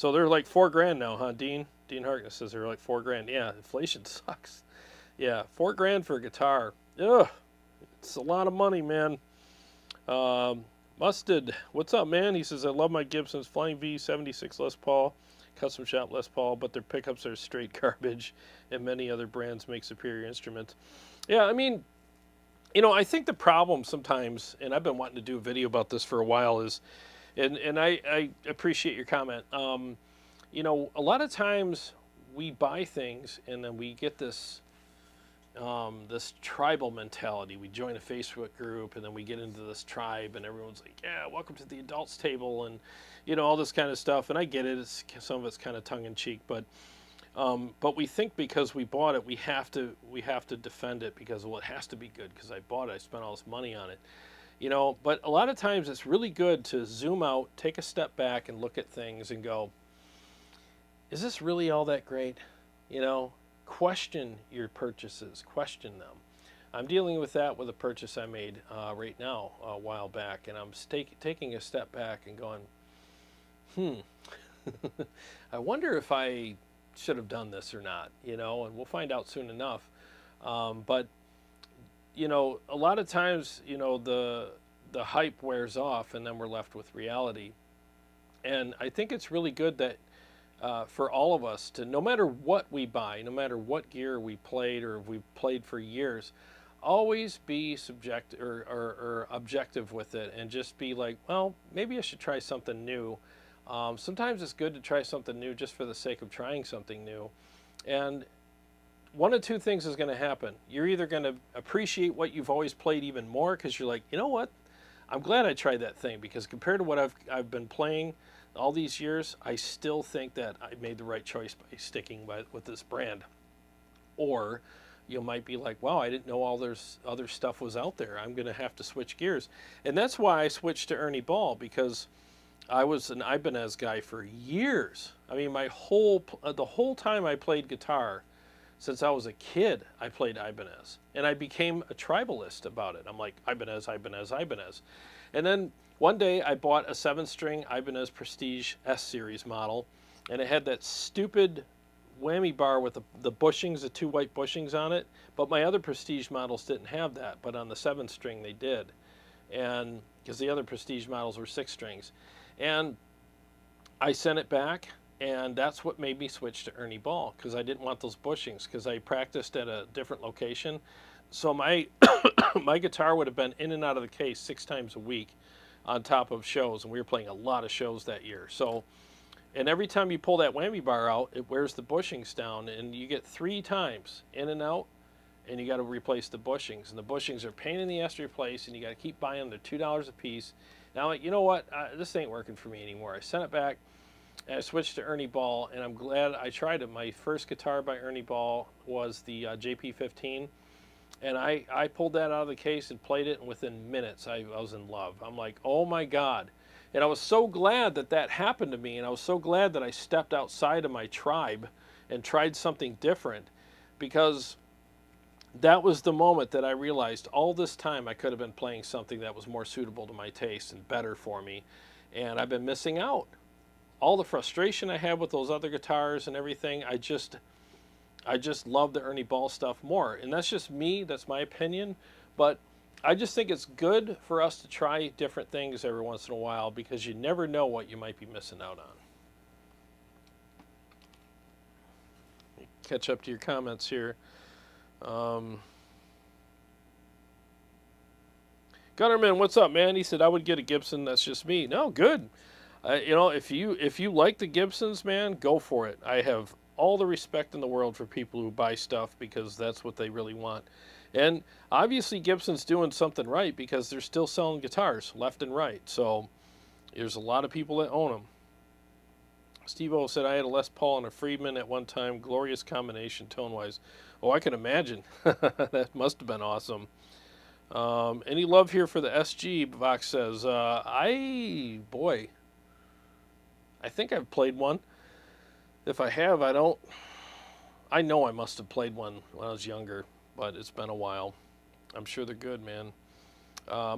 they're like $4,000 now, huh, Dean? Dean Harkness says they're like $4,000. Yeah, inflation sucks. Yeah, $4,000 for a guitar. Ugh, it's a lot of money, man. Mustard, what's up, man? He says, I love my Gibson's Flying V 76 Les Paul. Custom shop Les Paul, but their pickups are straight garbage, and many other brands make superior instruments. Yeah, I mean, I think the problem sometimes, and I've been wanting to do a video about this for a while, is, and I appreciate your comment. A lot of times we buy things and then we get this this tribal mentality. We join a Facebook group and then we get into this tribe, and everyone's like, yeah, welcome to the adults table, and all this kind of stuff. And I get it. Some of it's kind of tongue in cheek, but we think because we bought it, we have to defend it because, well, it has to be good because I bought it. I spent all this money on it, But a lot of times it's really good to zoom out, take a step back, and look at things and go, is this really all that great? Question your purchases, question them. I'm dealing with that with a purchase I made right now a while back, and I'm taking a step back and going, I wonder if I should have done this or not, and we'll find out soon enough. But a lot of times, the hype wears off, and then we're left with reality. And I think it's really good that for all of us to, no matter what we buy, no matter what gear we played or we've played for years, always be subjective or objective with it, and just be like, well, maybe I should try something new. Sometimes it's good to try something new just for the sake of trying something new. And one of two things is going to happen. You're either going to appreciate what you've always played even more because you're like, you know what? I'm glad I tried that thing, because compared to what I've been playing all these years, I still think that I made the right choice by sticking with this brand. Or you might be like, wow, I didn't know all there's other stuff was out there. I'm going to have to switch gears. And that's why I switched to Ernie Ball, because I was an Ibanez guy for years. I mean, the whole time I played guitar, since I was a kid, I played Ibanez. And I became a tribalist about it. I'm like, Ibanez, Ibanez, Ibanez. And then one day I bought a 7-string Ibanez Prestige S-Series model, and it had that stupid whammy bar with the bushings, the 2 white bushings on it. But my other Prestige models didn't have that, but on the 7-string they did. And because the other Prestige models were 6 strings. And I sent it back, And that's what made me switch to Ernie Ball, because I didn't want those bushings, because I practiced at a different location. So my my guitar would have been in and out of the case 6 times a week on top of shows, and we were playing a lot of shows that year. So, and every time you pull that whammy bar out, it wears the bushings down, and you get 3 times in and out, and you got to replace the bushings. And the bushings are a pain in the ass to replace, and you got to keep buying them. They're $2 a piece. Now, you know what? This ain't working for me anymore. I sent it back, and I switched to Ernie Ball, and I'm glad I tried it. My first guitar by Ernie Ball was the JP15. And I pulled that out of the case and played it, and within minutes I was in love. I'm like, oh my God. And I was so glad that that happened to me, and I was so glad that I stepped outside of my tribe and tried something different, because that was the moment that I realized all this time I could have been playing something that was more suitable to my taste and better for me, and I've been missing out. All the frustration I had with those other guitars and everything, I just love the Ernie Ball stuff more. And that's just me, that's my opinion, but I just think it's good for us to try different things every once in a while, because you never know what you might be missing out on. Catch up to your comments here. Gunnerman, what's up, man? He said I would get a Gibson. That's just me. No, good. You know, if you like the Gibsons, man, go for it. I have all the respect in the world for people who buy stuff, because that's what they really want. And obviously Gibson's doing something right, because they're still selling guitars left and right. So there's a lot of people that own them. Steve-O said, I had a Les Paul and a Friedman at one time. Glorious combination tone-wise. Oh, I can imagine. That must have been awesome. Any love here for the SG, Vox says. Boy, I think I've played one. If I have, I know I must have played one when I was younger, but it's been a while. I'm sure they're good, man.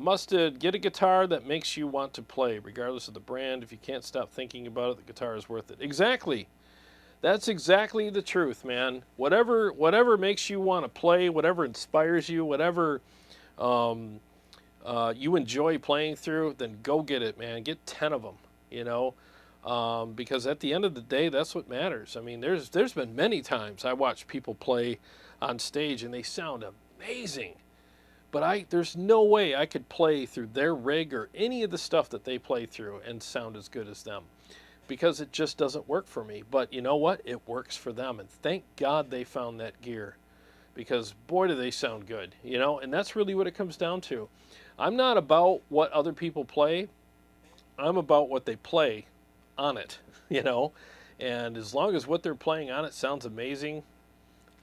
Mustard, get a guitar that makes you want to play, regardless of the brand. If you can't stop thinking about it, the guitar is worth it. Exactly. That's exactly the truth, man. Whatever makes you want to play, whatever inspires you, whatever you enjoy playing through, then go get it, man. Get 10 of them, you know. Because at the end of the day, that's what matters. I mean, there's been many times I watch people play on stage and they sound amazing, but there's no way I could play through their rig or any of the stuff that they play through and sound as good as them, because it just doesn't work for me. But you know what? It works for them, and thank God they found that gear, because boy, do they sound good, you know. And that's really what it comes down to. I'm not about what other people play. I'm about what they play on it, you know. And as long as what they're playing on it sounds amazing,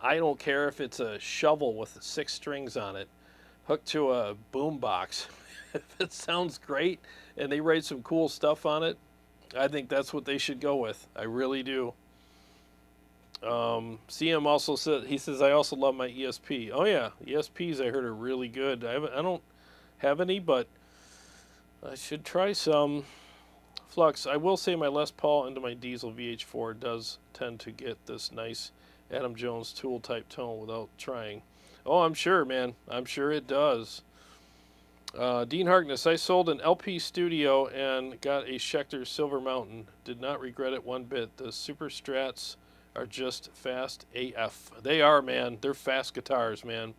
I don't care if it's a shovel with 6 strings on it hooked to a boom box. If it sounds great and they write some cool stuff on it, I think that's what they should go with. I really do. CM also said, he says, I also love my ESP. Oh yeah, ESPs I heard are really good. I don't have any, but I should try some. Flux, I will say my Les Paul into my Diesel VH4 does tend to get this nice Adam Jones tool type tone without trying. Oh, I'm sure, man. I'm sure it does. Dean Harkness, I sold an LP Studio and got a Schecter Silver Mountain. Did not regret it one bit. The Super Strats are just fast AF. They are, man. They're fast guitars, man.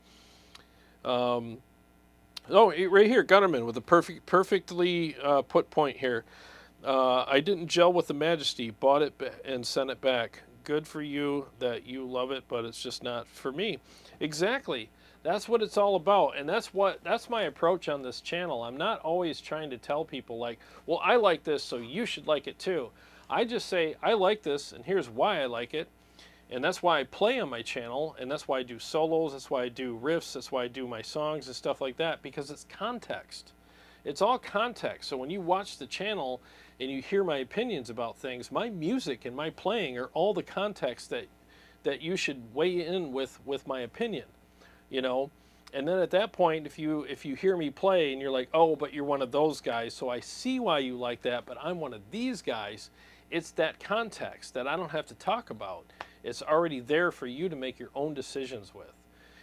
Oh, right here, Gunnerman with a perfectly put point here. I didn't gel with the Majesty, bought it and sent it back. Good for you that you love it, but it's just not for me. Exactly. That's what it's all about, and that's my approach on this channel. I'm not always trying to tell people like, well, I like this, so you should like it too. I just say, I like this, and here's why I like it, and that's why I play on my channel, and that's why I do solos, that's why I do riffs, that's why I do my songs and stuff like that, because it's context. It's all context. So when you watch the channel and you hear my opinions about things, my music and my playing are all the context that you should weigh in with my opinion, you know. And then at that point, if you hear me play and you're like, oh, but you're one of those guys, so I see why you like that, but I'm one of these guys, it's that context that I don't have to talk about. It's already there for you to make your own decisions with,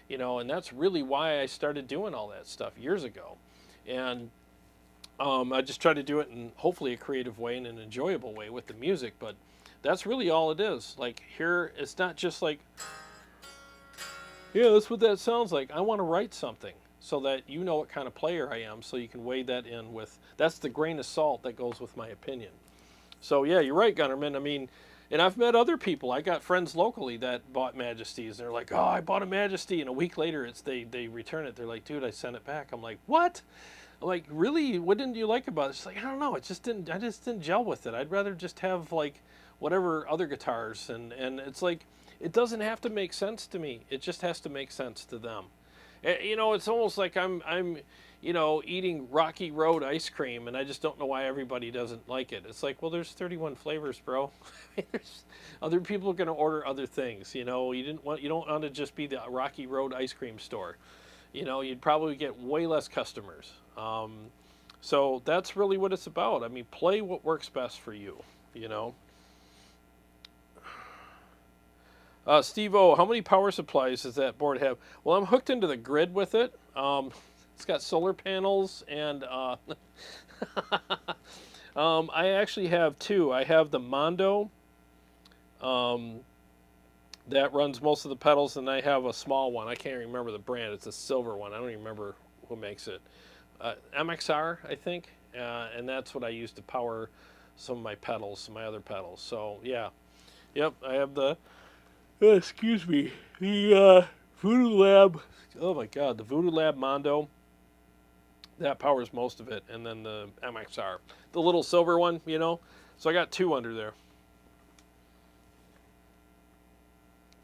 you know. And that's really why I started doing all that stuff years ago. And I just try to do it in hopefully a creative way and an enjoyable way with the music, but that's really all it is. Like here, it's not just like, yeah, that's what that sounds like. I want to write something so that you know what kind of player I am, so you can weigh that in with. That's the grain of salt that goes with my opinion. So yeah, you're right, Gunnerman. I mean, and I've met other people. I got friends locally that bought Majesties, and they're like, "Oh, I bought a Majesty," and a week later, they return it. They're like, "Dude, I sent it back." I'm like, "What?" I'm like, "Really? What didn't you like about it?" It's like, "I don't know. It just didn't. I just didn't gel with it. I'd rather just have like whatever other guitars." And it's like it doesn't have to make sense to me. It just has to make sense to them. You know, it's almost like I'm eating Rocky Road ice cream, and I just don't know why everybody doesn't like it. It's like, well, there's 31 flavors, bro. There's other people are going to order other things. You know, you don't want to just be the Rocky Road ice cream store. You know, you'd probably get way less customers. So that's really what it's about. I mean, play what works best for you. You know. Steve O, how many power supplies does that board have? Well, I'm hooked into the grid with it. It's got solar panels, and I actually have two. I have the Mondo that runs most of the pedals, and I have a small one. I can't remember the brand. It's a silver one. I don't even remember who makes it. MXR, I think, and that's what I use to power some of my pedals, my other pedals. So yeah, yep, I have the. Excuse me. The Voodoo Lab. Oh my God, the Voodoo Lab Mondo. That powers most of it, and then the MXR, the little silver one, you know. So I got two under there.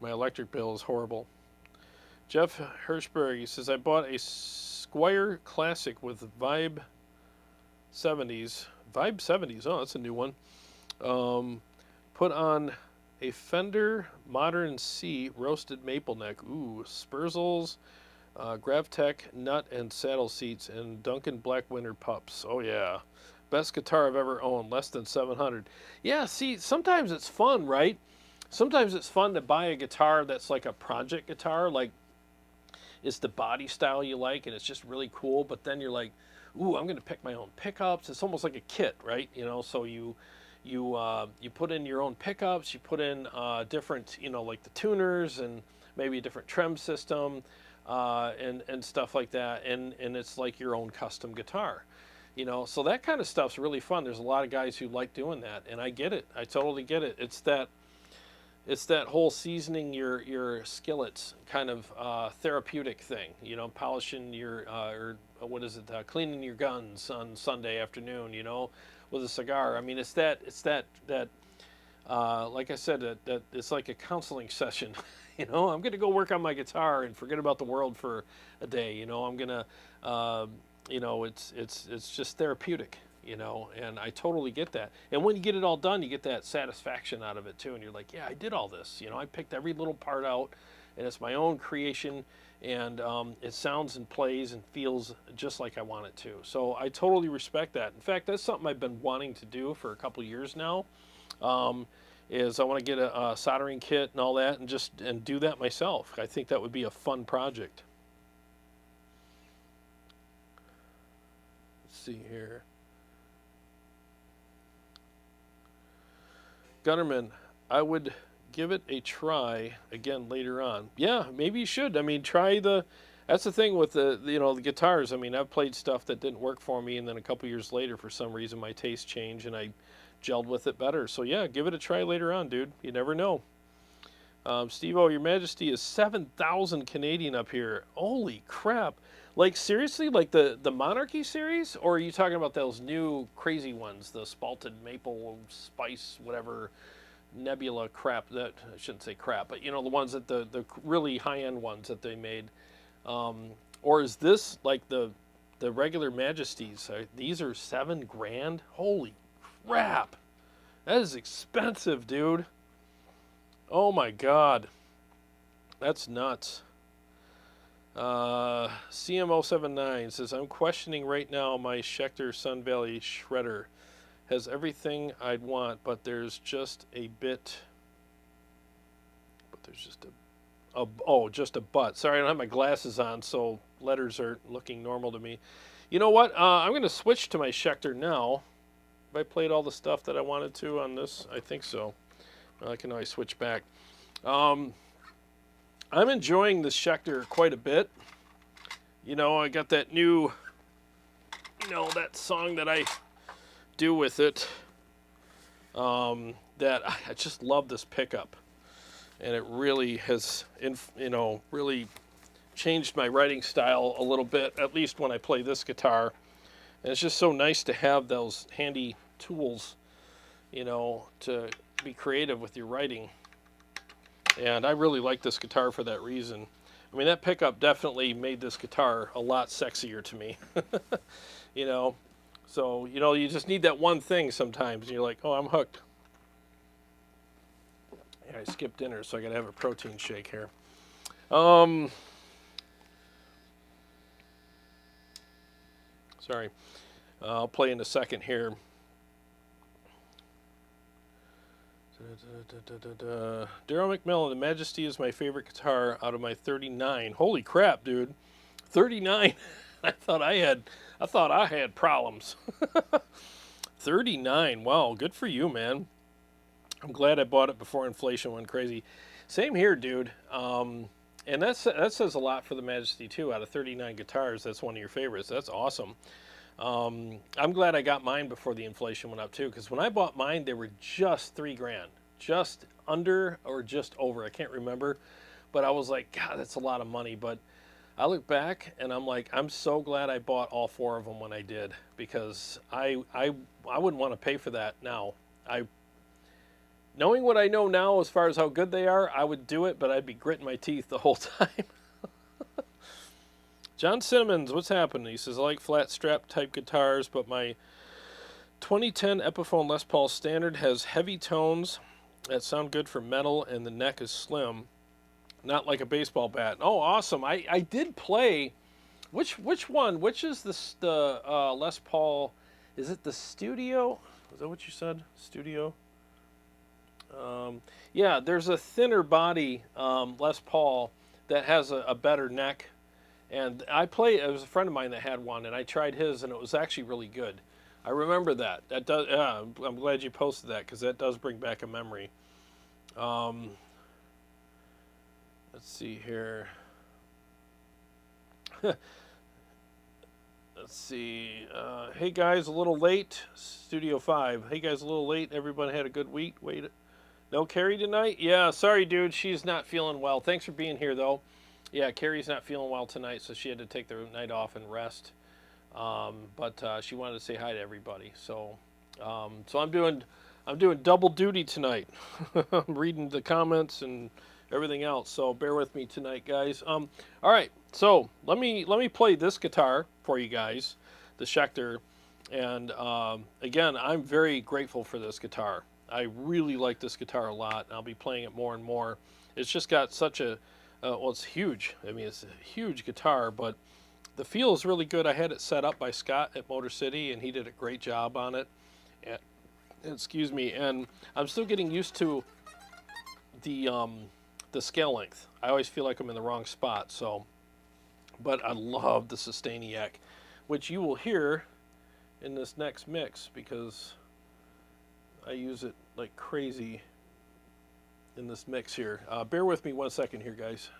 My electric bill is horrible. Jeff Hirschberg, he says, I bought a Squire Classic with Vibe 70s. Vibe 70s. Oh, that's a new one. Put on a Fender Modern C roasted maple neck. Ooh, Spurzels, Gravtech nut and saddle seats, and Duncan Black Winter pups. Oh yeah, best guitar I've ever owned. Less than 700. Yeah, see, sometimes it's fun, right? Sometimes it's fun to buy a guitar that's like a project guitar, like it's the body style you like, and it's just really cool. But then you're like, ooh, I'm gonna pick my own pickups. It's almost like a kit, right? You know, so you put in your own pickups, you put in different, you know, like the tuners and maybe a different trem system and stuff like that, and it's like your own custom guitar, you know. So that kind of stuff's really fun. There's a lot of guys who like doing that, and I get it. I totally get it. It's that whole seasoning your skillets kind of therapeutic thing, you know, polishing your or what is it, cleaning your guns on Sunday afternoon, you know, with a cigar. I mean, it's that like I said, that it's like a counseling session. You know, I'm gonna go work on my guitar and forget about the world for a day. You know, I'm gonna, you know, it's just therapeutic. You know, and I totally get that. And when you get it all done, you get that satisfaction out of it too. And you're like, yeah, I did all this. You know, I picked every little part out, and it's my own creation, and it sounds and plays and feels just like I want it to. So I totally respect that. In fact, that's something I've been wanting to do for a couple years now. Is I want to get a soldering kit and all that, and do that myself. I think that would be a fun project. Let's see here. Gunnerman, I would give it a try again later on. Yeah, maybe you should. I mean, try the. That's the thing with the you know, the guitars. I mean, I've played stuff that didn't work for me, and then a couple years later, for some reason, my taste changed, and I gelled with it better. So yeah, give it a try later on, dude. You never know. Steve O, Your Majesty is 7,000 Canadian up here. Holy crap! Like seriously, like the Monarchy series, or are you talking about those new crazy ones, the spalted maple spice whatever nebula crap? That I shouldn't say crap, but you know, the ones that the really high end ones that they made. Or is this like the regular Majesties? These are $7,000. Holy crap! That is expensive, dude. Oh my God, that's nuts. CMO79 says, I'm questioning right now my Schecter Sun Valley shredder. Has everything I'd want, but there's just a bit. But there's just oh, just a but. Sorry, I don't have my glasses on, so letters are looking normal to me. You know what? I'm going to switch to my Schecter now. Have I played all the stuff that I wanted to on this? I think so. Well, I can always switch back. I'm enjoying this Schecter quite a bit. You know, I got that new, you know, that song that I do with it. That I just love this pickup. And it really has, you know, really changed my writing style a little bit, at least when I play this guitar. And it's just so nice to have those handy tools, you know, to be creative with your writing. And I really like this guitar for that reason. I mean, that pickup definitely made this guitar a lot sexier to me. You know, so, you know, you just need that one thing sometimes. And you're like, oh, I'm hooked. Yeah, I skipped dinner, so I got to have a protein shake here. Sorry. I'll play in a second here. Daryl McMillan, the Majesty is my favorite guitar out of my 39. Holy crap, dude. 39. I thought I had problems. 39. Wow, good for you, man. I'm glad I bought it before inflation went crazy. Same here, dude. And that says a lot for the Majesty too. Out of 39 guitars, that's one of your favorites. That's awesome. I'm glad I got mine before the inflation went up too, because when I bought mine, they were just $3 grand, just under or just over. I can't remember, but I was like, God, that's a lot of money. But I look back and I'm like, I'm so glad I bought all 4 of them when I did, because I wouldn't want to pay for that now. Knowing what I know now as far as how good they are, I would do it, but I'd be gritting my teeth the whole time. John Cinnamons, what's happening? He says, I like flat strap type guitars, but my 2010 Epiphone Les Paul Standard has heavy tones that sound good for metal, and the neck is slim, not like a baseball bat. Oh, awesome. I did play, which one? Which is the Les Paul? Is it the Studio? Is that what you said? Studio? Yeah, there's a thinner body Les Paul that has a better neck. And it was a friend of mine that had one, and I tried his, and it was actually really good. I remember that. That does. I'm glad you posted that, because that does bring back a memory. Let's see here. Let's see. Hey guys, a little late. Studio 5. Hey guys, a little late. Everybody had a good week. Wait. No Carrie tonight? Yeah, sorry, dude. She's not feeling well. Thanks for being here, though. Yeah, Carrie's not feeling well tonight, so she had to take the night off and rest. But she wanted to say hi to everybody. So, so I'm doing double duty tonight. I'm reading the comments and everything else. So bear with me tonight, guys. All right. So let me play this guitar for you guys, the Schecter. And again, I'm very grateful for this guitar. I really like this guitar a lot. I'll be playing it more and more. It's just got such a well, it's huge. I mean, it's a huge guitar, but the feel is really good. I had it set up by Scott at Motor City, and he did a great job on it. And, excuse me. And I'm still getting used to the scale length. I always feel like I'm in the wrong spot. So, but I love the Sustainiac, which you will hear in this next mix, because I use it like crazy in this mix here. Bear with me 1 second here, guys.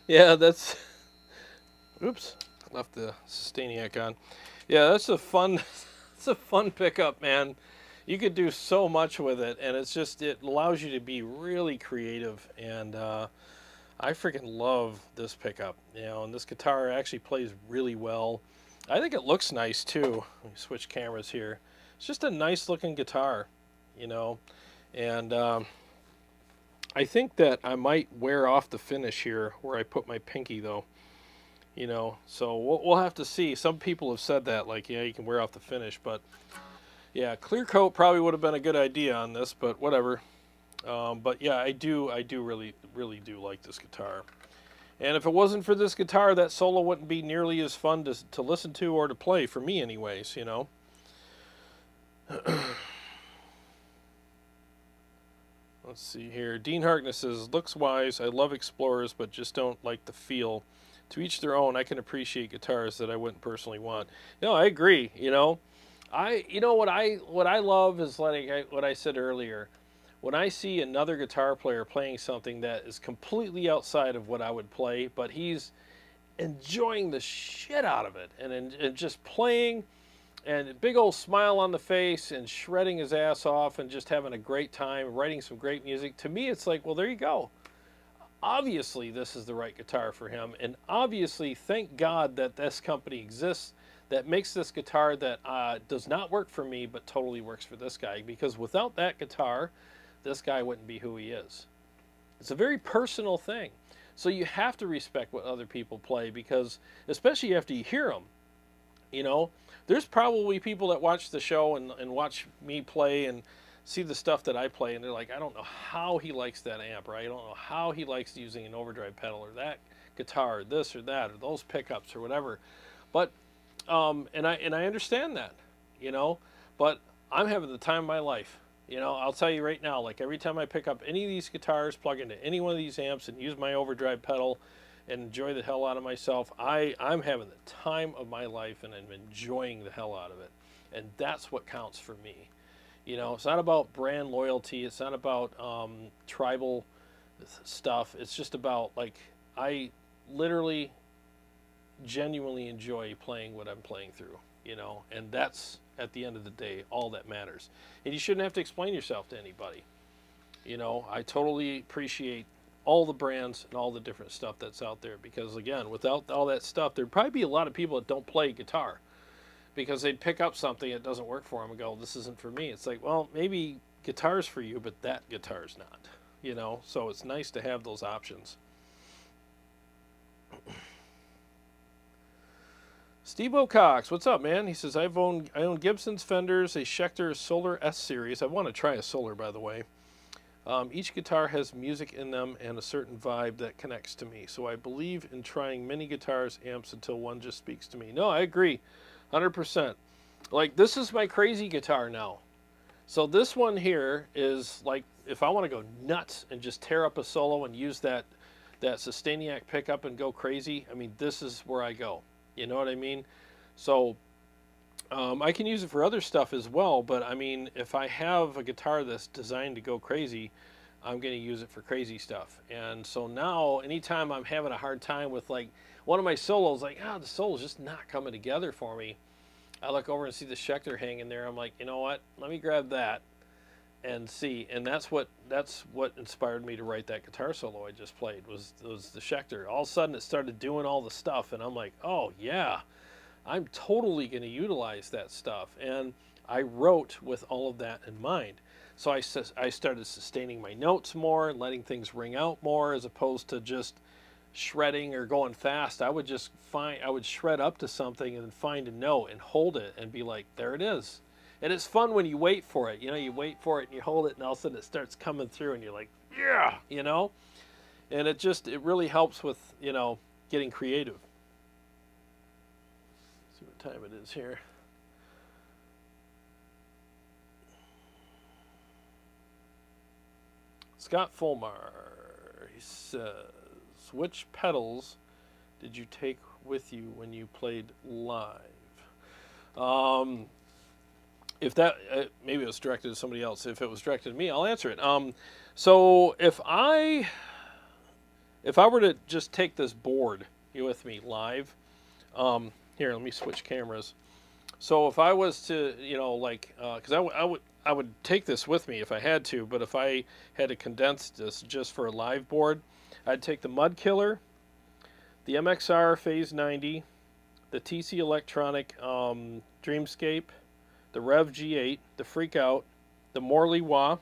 Yeah, that's. Oops, left the Sustainiac on. Yeah, that's a fun. It's a fun pickup, man. You could do so much with it, and it allows you to be really creative. And I freaking love this pickup. And this guitar actually plays really well. I think it looks nice too. Let me switch cameras here. It's just a nice looking guitar, you know. And I think that I might wear off the finish here where I put my pinky though. So we'll have to see. Some people have said that, like, yeah, you can wear off the finish, but yeah, clear coat probably would have been a good idea on this, but whatever. But yeah, I do really, really do like this guitar. And if it wasn't for this guitar, that solo wouldn't be nearly as fun to listen to or to play for me, anyways. Let's see here. Dean Harkness says, looks wise. I love Explorers, but just don't like the feel. To each their own. I can appreciate guitars that I wouldn't personally want. No, I agree. What I love is like what I said earlier. When I see another guitar player playing something that is completely outside of what I would play, but he's enjoying the shit out of it and just playing and a big old smile on the face and shredding his ass off and just having a great time, writing some great music. To me, it's like, well, there you go. Obviously, this is the right guitar for him. And obviously, thank God that this company exists that makes this guitar that does not work for me, but totally works for this guy. Because without that guitar, this guy wouldn't be who he is. It's a very personal thing. So you have to respect what other people play because, especially after you hear them, there's probably people that watch the show and watch me play and see the stuff that I play, and they're like, I don't know how he likes that amp, or I don't know how he likes using an overdrive pedal, or that guitar, or this or that, or those pickups, or whatever. But and I understand that, but I'm having the time of my life. I'll tell you right now, like every time I pick up any of these guitars, plug into any one of these amps, and use my overdrive pedal, and enjoy the hell out of myself, I'm having the time of my life, and I'm enjoying the hell out of it, and that's what counts for me. It's not about brand loyalty. It's not about tribal stuff. It's just about, like, I literally, genuinely enjoy playing what I'm playing through, and that's, at the end of the day, all that matters. And you shouldn't have to explain yourself to anybody. I totally appreciate all the brands and all the different stuff that's out there because, again, without all that stuff, there'd probably be a lot of people that don't play guitar. Because they'd pick up something that doesn't work for them and go, this isn't for me. It's like, well, maybe guitar's for you, but that guitar's not, So it's nice to have those options. Steve O'Cox, what's up, man? He says, I own Gibson's Fenders, a Schecter Solar S series. I want to try a Solar, by the way. Each guitar has music in them and a certain vibe that connects to me. So I believe in trying many guitars, amps, until one just speaks to me. No, I agree. 100%. Like, this is my crazy guitar now. So this one here is like, if I want to go nuts and just tear up a solo and use that Sustainiac pickup and go crazy, I mean, this is where I go. You know what I mean? So I can use it for other stuff as well, but I mean, if I have a guitar that's designed to go crazy, I'm going to use it for crazy stuff. And so now, anytime I'm having a hard time with, like, one of my solos, like, the solo's just not coming together for me, I look over and see the Schecter hanging there. I'm like, you know what? Let me grab that and see. And that's what inspired me to write that guitar solo I just played was the Schecter. All of a sudden, it started doing all the stuff, and I'm like, oh yeah, I'm totally going to utilize that stuff. And I wrote with all of that in mind. So I started sustaining my notes more and letting things ring out more as opposed to just shredding or going fast. I would shred up to something and then find a note and hold it and be like, there it is. And it's fun when you wait for it. You wait for it and you hold it and all of a sudden it starts coming through and you're like, yeah, And it really helps with, getting creative. Let's see what time it is here. Scott Fulmar, he says, which pedals did you take with you when you played live? If that, maybe it was directed to somebody else. If it was directed to me, I'll answer it. So if I if I were to just take this board, you with me, live, here, let me switch cameras. So if I was to, you know, like, because I would take this with me if I had to, but if I had to condense this just for a live board, I'd take the Mud Killer, the MXR Phase 90, the TC Electronic Dreamscape, the Revv G8, the Freak Out, the Morley Wah,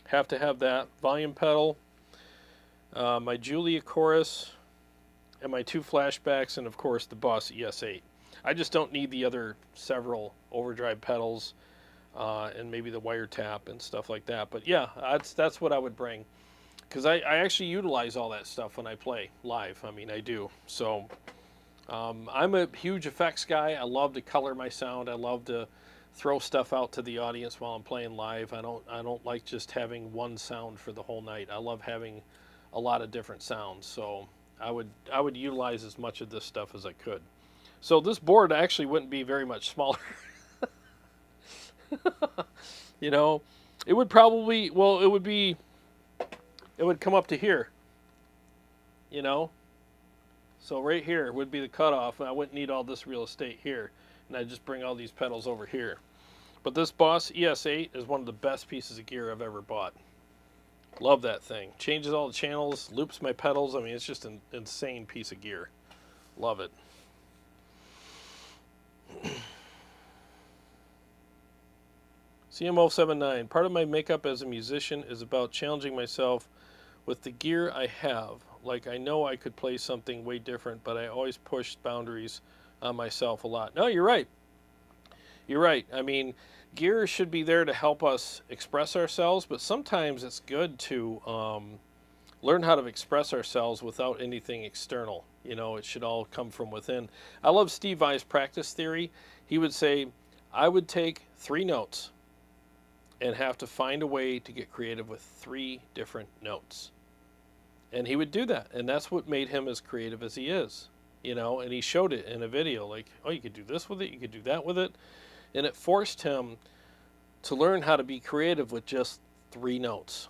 have to have that, volume pedal, my Julia Chorus, and my 2 flashbacks, and of course the Boss ES8. I just don't need the other several overdrive pedals and maybe the wiretap and stuff like that. But yeah, that's what I would bring, because I actually utilize all that stuff when I play live. I mean, I do. So I'm a huge effects guy. I love to color my sound. I love to throw stuff out to the audience while I'm playing live. I don't like just having one sound for the whole night. I love having a lot of different sounds. So I would utilize as much of this stuff as I could. So this board actually wouldn't be very much smaller. You know, it would probably, well, it would come up to here, you know. So right here would be the cutoff, and I wouldn't need all this real estate here. And I'd just bring all these pedals over here. But this Boss ES8 is one of the best pieces of gear I've ever bought. Love that thing. Changes all the channels, loops my pedals. I mean, it's just an insane piece of gear. Love it. CM079. Part of my makeup as a musician is about challenging myself with the gear I have. Like, I know I could play something way different, but I always push boundaries on myself a lot. No, you're right. You're right. I mean, gear should be there to help us express ourselves, but sometimes it's good to learn how to express ourselves without anything external. You know, it should all come from within. I love Steve Vai's practice theory. He would say, I would take 3 notes and have to find a way to get creative with 3 different notes. And he would do that, and that's what made him as creative as he is. You know, and he showed it in a video, like, oh, you could do this with it, you could do that with it. And it forced him to learn how to be creative with just 3 notes.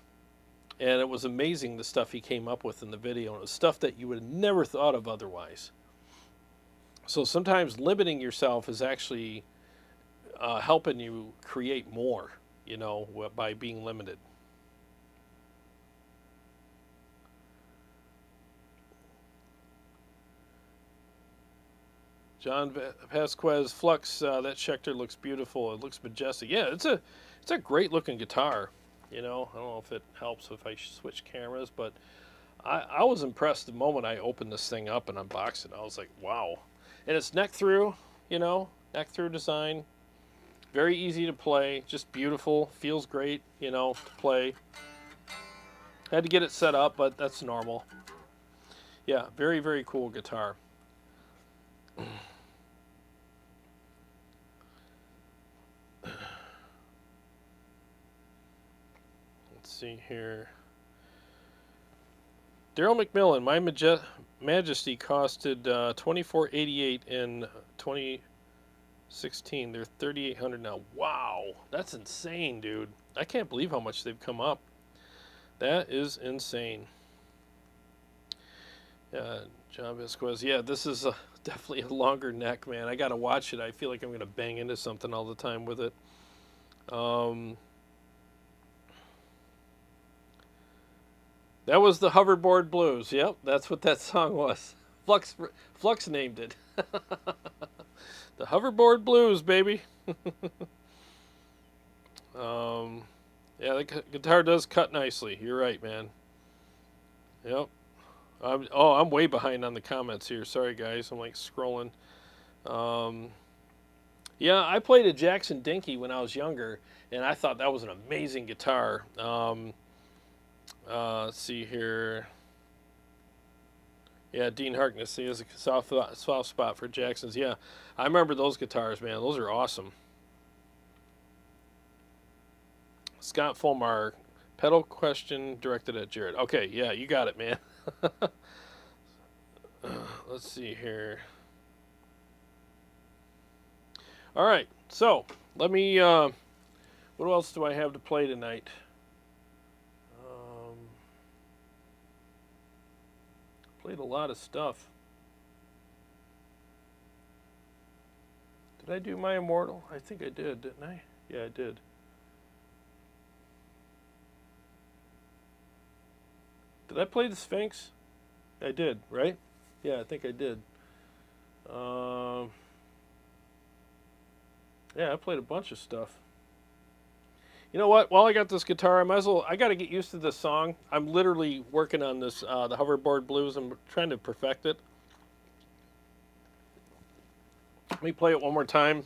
And it was amazing the stuff he came up with in the video. And it was stuff that you would have never thought of otherwise. So sometimes limiting yourself is actually helping you create more, you know, by being limited. John Vasquez, Flux, that Schecter looks beautiful. It looks majestic. Yeah, it's a great looking guitar. You know, I don't know if it helps if I switch cameras, but I was impressed the moment I opened this thing up and unboxed it. I was like, wow. And it's neck through, you know, neck through design. Very easy to play, just beautiful. Feels great, you know, to play. Had to get it set up, but that's normal. Yeah, very, very cool guitar. See here. Daryl McMillan, my Majesty costed $24.88 in 2016. They're $3,800 now. Wow, that's insane, dude. I can't believe how much they've come up. That is insane. John Vasquez. Yeah, this is definitely a longer neck, man. I gotta watch it. I feel like I'm gonna bang into something all the time with it. That was the Hoverboard Blues. Yep, that's what that song was. Flux named it. The Hoverboard Blues, baby. Yeah, the guitar does cut nicely. You're right, man. Yep. I'm way behind on the comments here. Sorry, guys. I'm like scrolling. Yeah, I played a Jackson Dinky when I was younger, and I thought that was an amazing guitar. Let's see here. Yeah, Dean Harkness, he has a soft spot for Jacksons. Yeah, I remember those guitars, man. Those are awesome. Scott Fulmar, pedal question directed at Jarrod. Okay, yeah, you got it, man. Let's see here. All right, so let me, what else do I have to play tonight? Played a lot of stuff. Did I do My Immortal? I think I did, didn't I? Yeah, I did. Did I play the Sphinx? I did, right? Yeah, I think I did. Yeah, I played a bunch of stuff. You know what? While I got this guitar, I got to get used to this song. I'm literally working on this, the hoverboard blues. I'm trying to perfect it. Let me play it one more time.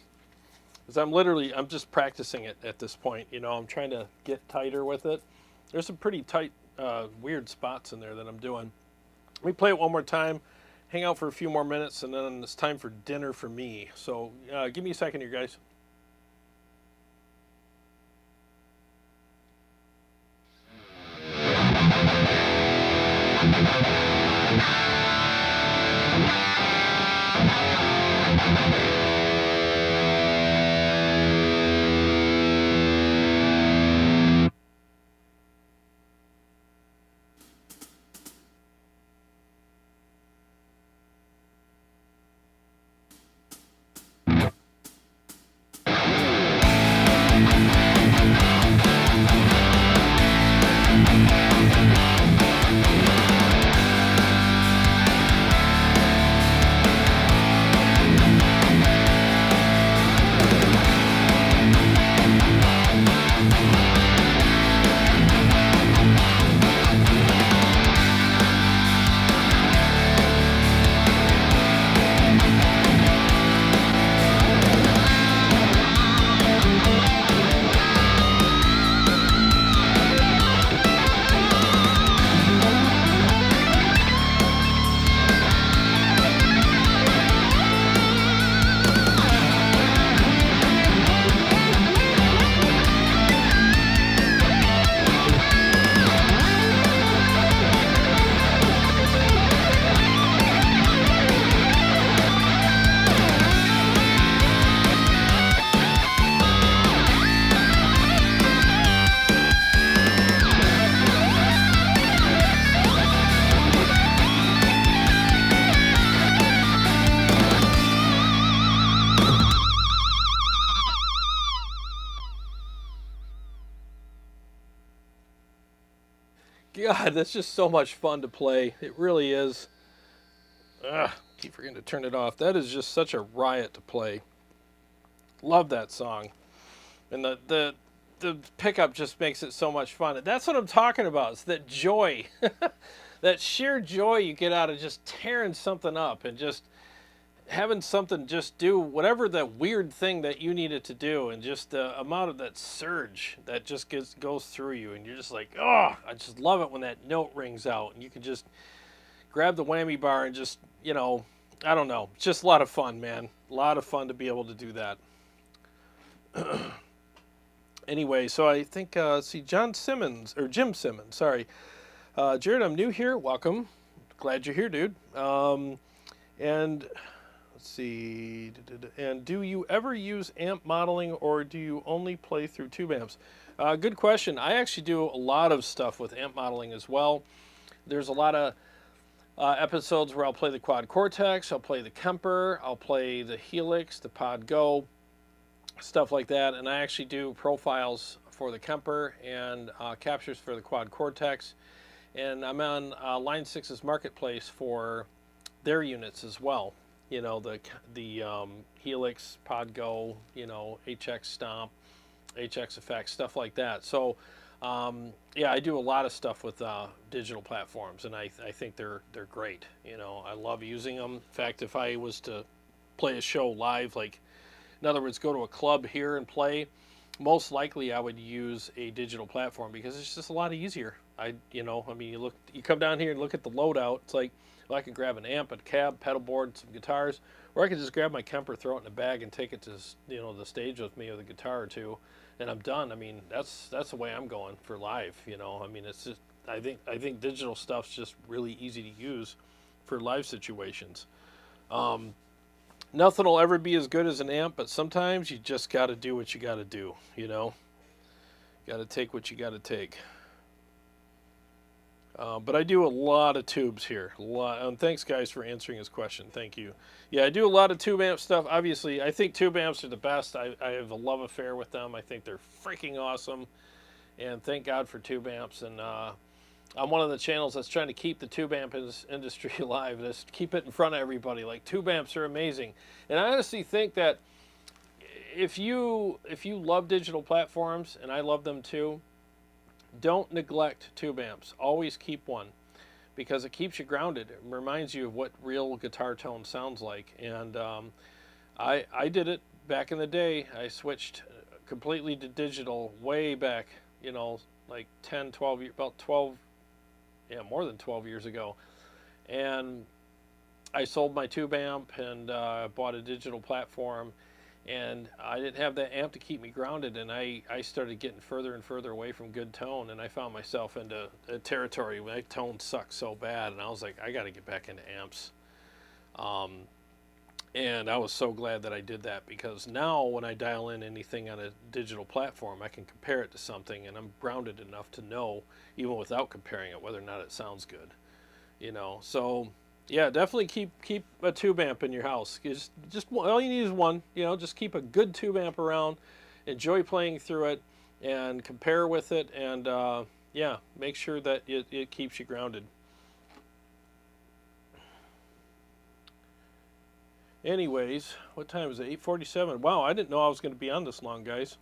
Because I'm just practicing it at this point. You know, I'm trying to get tighter with it. There's some pretty tight, weird spots in there that I'm doing. Let me play it one more time, hang out for a few more minutes, and then it's time for dinner for me. So give me a second here, guys. God, that's just so much fun to play. It really is. Ugh, keep forgetting to turn it off. That is just such a riot to play. Love that song. And the pickup just makes it so much fun. That's what I'm talking about. It's that joy. That sheer joy you get out of just tearing something up and just having something just do whatever the weird thing that you need it to do, and just the amount of that surge that just goes through you, and you're just like, oh, I just love it when that note rings out and you can just grab the whammy bar and just, you know, I don't know, it's just a lot of fun, man. A lot of fun to be able to do that. Anyway, so I think, see, Jim Simmons, sorry. Jarrod, I'm new here. Welcome. Glad you're here, dude. And let's see. And do you ever use amp modeling, or do you only play through tube amps? Good question. I actually do a lot of stuff with amp modeling as well. There's a lot of episodes where I'll play the Quad Cortex, I'll play the Kemper, I'll play the Helix, the Pod Go, stuff like that. And I actually do profiles for the Kemper and captures for the Quad Cortex. And I'm on Line 6's marketplace for their units as well. You know, the Helix, Pod Go, you know, HX Stomp, HX Effects, stuff like that. So, yeah, I do a lot of stuff with digital platforms, and I think they're great. You know, I love using them. In fact, if I was to play a show live, like, in other words, go to a club here and play, most likely I would use a digital platform because it's just a lot easier. You come down here and look at the loadout. It's like, well, I can grab an amp, a cab, pedal board, some guitars, or I can just grab my Kemper, throw it in a bag, and take it to, you know, the stage with me with a guitar or two, and I'm done. I mean, that's the way I'm going for live. You know, I mean, it's just I think digital stuff's just really easy to use for live situations. Nothing will ever be as good as an amp, but sometimes you just got to do what you got to do. You know, got to take what you got to take. But I do a lot of tubes here. A lot, and thanks, guys, for answering his question. Thank you. Yeah, I do a lot of tube amp stuff. Obviously, I think tube amps are the best. I have a love affair with them. I think they're freaking awesome. And thank God for tube amps. And I'm one of the channels that's trying to keep the tube amp industry alive. Just keep it in front of everybody. Like, tube amps are amazing. And I honestly think that if you love digital platforms, and I love them too, don't neglect tube amps. Always keep one, because it keeps you grounded. It reminds you of what real guitar tone sounds like. And I did it back in the day. I switched completely to digital way back, you know, like 10, 12 years, about 12, yeah, more than 12 years ago. And I sold my tube amp and bought a digital platform. And I didn't have that amp to keep me grounded, and I started getting further and further away from good tone, and I found myself into a territory where my tone sucked so bad, and I was like, I got to get back into amps. And I was so glad that I did that, because now when I dial in anything on a digital platform, I can compare it to something, and I'm grounded enough to know, even without comparing it, whether or not it sounds good. You know, so yeah, definitely keep a tube amp in your house. Just all you need is one. You know, just keep a good tube amp around. Enjoy playing through it, and compare with it, and yeah, make sure that it keeps you grounded. Anyways, what time is it? 8:47. Wow, I didn't know I was going to be on this long, guys.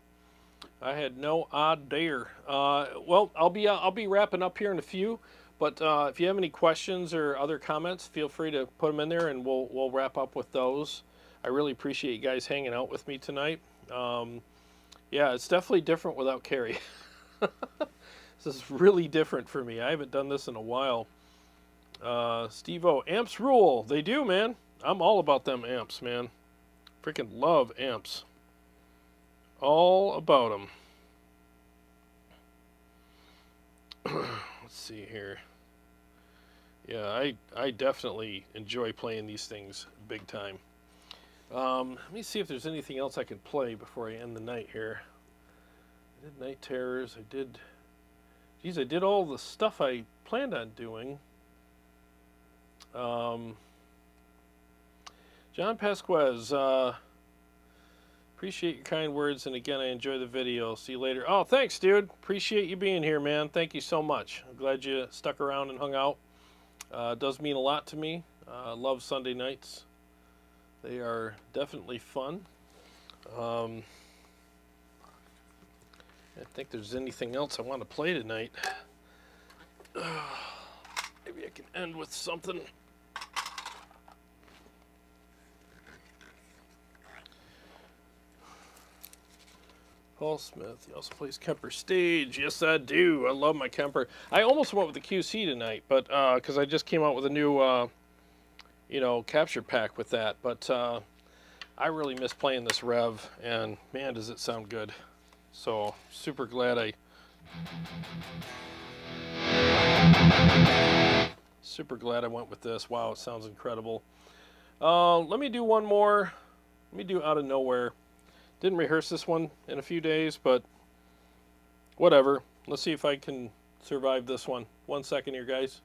I had no idea. Well, I'll be wrapping up here in a few. But if you have any questions or other comments, feel free to put them in there, and we'll wrap up with those. I really appreciate you guys hanging out with me tonight. Yeah, it's definitely different without Carrie. This is really different for me. I haven't done this in a while. Steve-O, amps rule. They do, man. I'm all about them amps, man. Freaking love amps. All about them. Let's see here. Yeah, I definitely enjoy playing these things big time. Let me see if there's anything else I can play before I end the night here. I did Night Terrors. I did... Geez, I did all the stuff I planned on doing. John Pasquez, appreciate your kind words, and again, I enjoy the video. See you later. Oh, thanks, dude. Appreciate you being here, man. Thank you so much. I'm glad you stuck around and hung out. It does mean a lot to me. Love Sunday nights. They are definitely fun. I think there's anything else I want to play tonight. Maybe I can end with something. Paul Smith, he also plays Kemper Stage. Yes, I do. I love my Kemper. I almost went with the QC tonight, but because I just came out with a new, you know, capture pack with that. But I really miss playing this Revv, and man, does it sound good. So super glad I went with this. Wow, it sounds incredible. Let me do one more. Let me do Out of Nowhere. Didn't rehearse this one in a few days, but whatever. Let's see if I can survive this one. 1 second here, guys.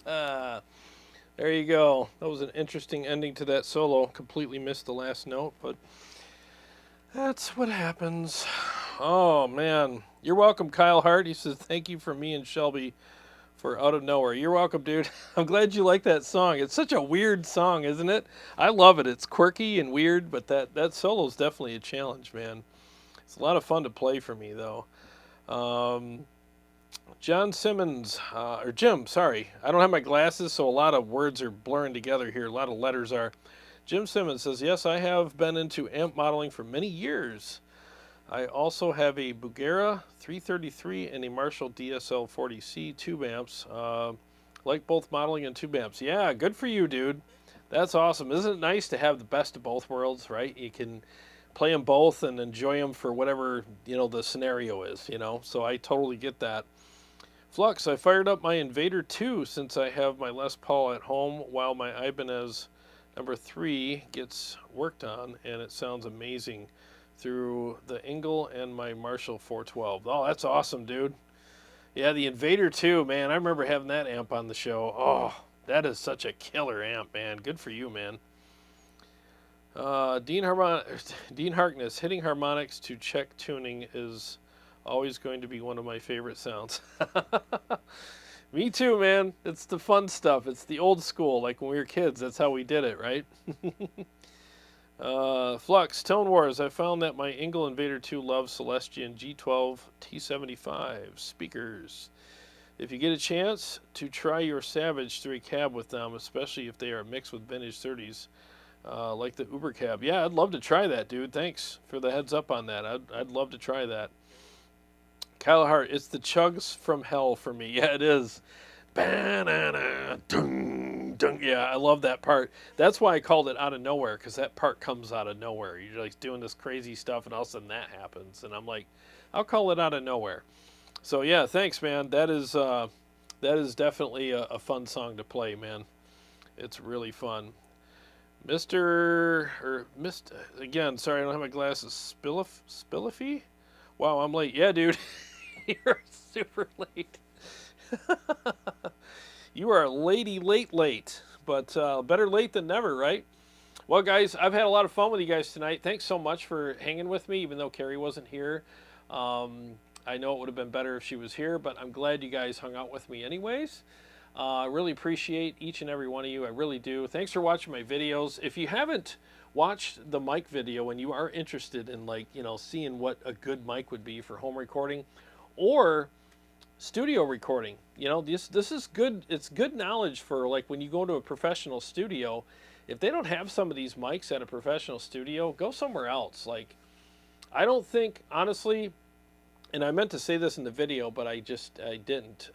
There you go. That was an interesting ending to that solo. Completely missed the last note, but that's what happens. Oh, man. You're welcome, Kyle Hart. He says, thank you for me and Shelby for Out of Nowhere. You're welcome, dude. I'm glad you like that song. It's such a weird song, isn't it? I love it. It's quirky and weird, but that solo is definitely a challenge, man. It's a lot of fun to play for me, though. John Simmons, or Jim, sorry. I don't have my glasses, so a lot of words are blurring together here. A lot of letters are. Jim Simmons says, yes, I have been into amp modeling for many years. I also have a Bugera 333 and a Marshall DSL 40C tube amps. Like both modeling and tube amps. Yeah, good for you, dude. That's awesome. Isn't it nice to have the best of both worlds, right? You can play them both and enjoy them for whatever, the scenario is, So I totally get that. Flux, I fired up my Invader 2 since I have my Les Paul at home while my Ibanez number 3 gets worked on, and it sounds amazing through the Engel and my Marshall 412. Oh, that's awesome, dude. Yeah, the Invader 2, man. I remember having that amp on the show. Oh, that is such a killer amp, man. Good for you, man. Dean Harkness, hitting harmonics to check tuning is always going to be one of my favorite sounds. Me too, man. It's the fun stuff. It's the old school, like when we were kids. That's how we did it, right? Flux, Tone Wars. I found that my Engel Invader 2 loves Celestion G12 T75 speakers. If you get a chance to try your Savage 3 cab with them, especially if they are mixed with vintage 30s, like the Uber cab. Yeah, I'd love to try that, dude. Thanks for the heads up on that. I'd love to try that. Kyle Hart, it's the chugs from hell for me. Yeah, it is. Banana, dung, dung. Yeah, I love that part. That's why I called it Out of Nowhere, because that part comes out of nowhere. You're like doing this crazy stuff, and all of a sudden that happens. And I'm like, I'll call it Out of Nowhere. So yeah, thanks, man. That is definitely a fun song to play, man. It's really fun. Again, sorry, I don't have my glasses. Spillify? Wow, I'm late. Yeah, dude. You're super late. You are late, but better late than never, right? Well, guys, I've had a lot of fun with you guys tonight. Thanks so much for hanging with me, even though Carrie wasn't here. I know it would have been better if she was here, but I'm glad you guys hung out with me anyways. I really appreciate each and every one of you. I really do. Thanks for watching my videos. If you haven't watched the mic video and you are interested in seeing what a good mic would be for home recording or studio recording, this is good. It's good knowledge for like when you go to a professional studio. If they don't have some of these mics at a professional studio, go somewhere else. Like, I don't think, honestly, and I meant to say this in the video, but I didn't.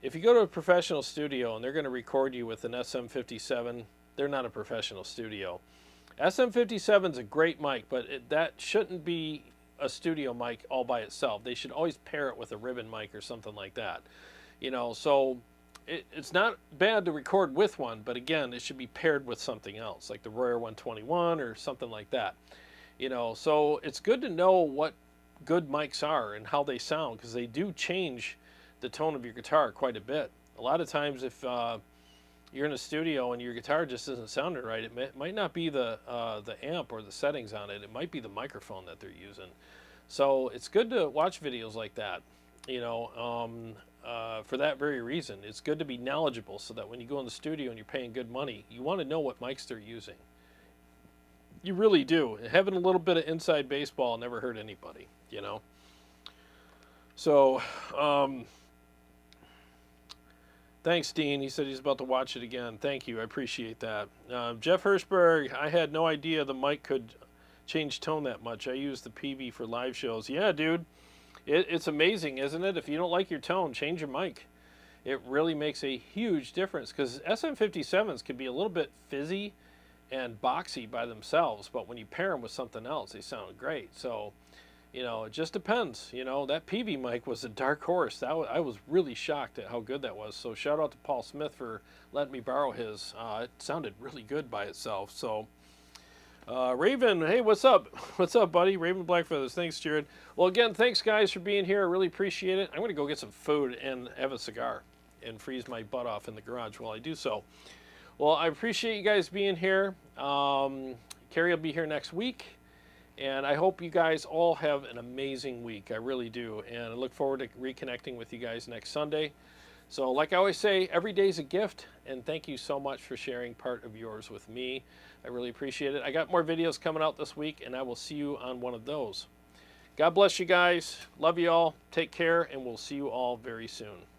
If you go to a professional studio and they're going to record you with an SM57, they're not a professional studio. SM57 is a great mic, but that shouldn't be a studio mic all by itself. They should always pair it with a ribbon mic or something like that. So it's not bad to record with one, but again, it should be paired with something else, like the Royer 121 or something like that. So it's good to know what good mics are and how they sound, because they do change the tone of your guitar quite a bit. A lot of times if you're in a studio and your guitar just isn't sounding right, it might not be the amp or the settings on it. It might be the microphone that they're using. So it's good to watch videos like that, for that very reason. It's good to be knowledgeable so that when you go in the studio and you're paying good money, you want to know what mics they're using. You really do. Having a little bit of inside baseball never hurt anybody, So, thanks, Dean. He said he's about to watch it again. Thank you. I appreciate that. Jeff Hirschberg, I had no idea the mic could change tone that much. I use the PV for live shows. Yeah, dude. It's amazing, isn't it? If you don't like your tone, change your mic. It really makes a huge difference, because SM57s can be a little bit fizzy and boxy by themselves, but when you pair them with something else, they sound great. So, it just depends. That PV mic was a dark horse. I was really shocked at how good that was. So shout out to Paul Smith for letting me borrow his. It sounded really good by itself. So Raven, hey, what's up? What's up, buddy? Raven Blackfeathers. Thanks, Jarrod. Well, again, thanks, guys, for being here. I really appreciate it. I'm going to go get some food and have a cigar. and freeze my butt off in the garage while I do so. Well, I appreciate you guys being here. Carrie will be here next week, and I hope you guys all have an amazing week. I really do, and I look forward to reconnecting with you guys next Sunday. So like I always say, every day's a gift, and thank you so much for sharing part of yours with me. I really appreciate it. I got more videos coming out this week, and I will see you on one of those. God bless you guys. Love you all. Take care, and we'll see you all very soon.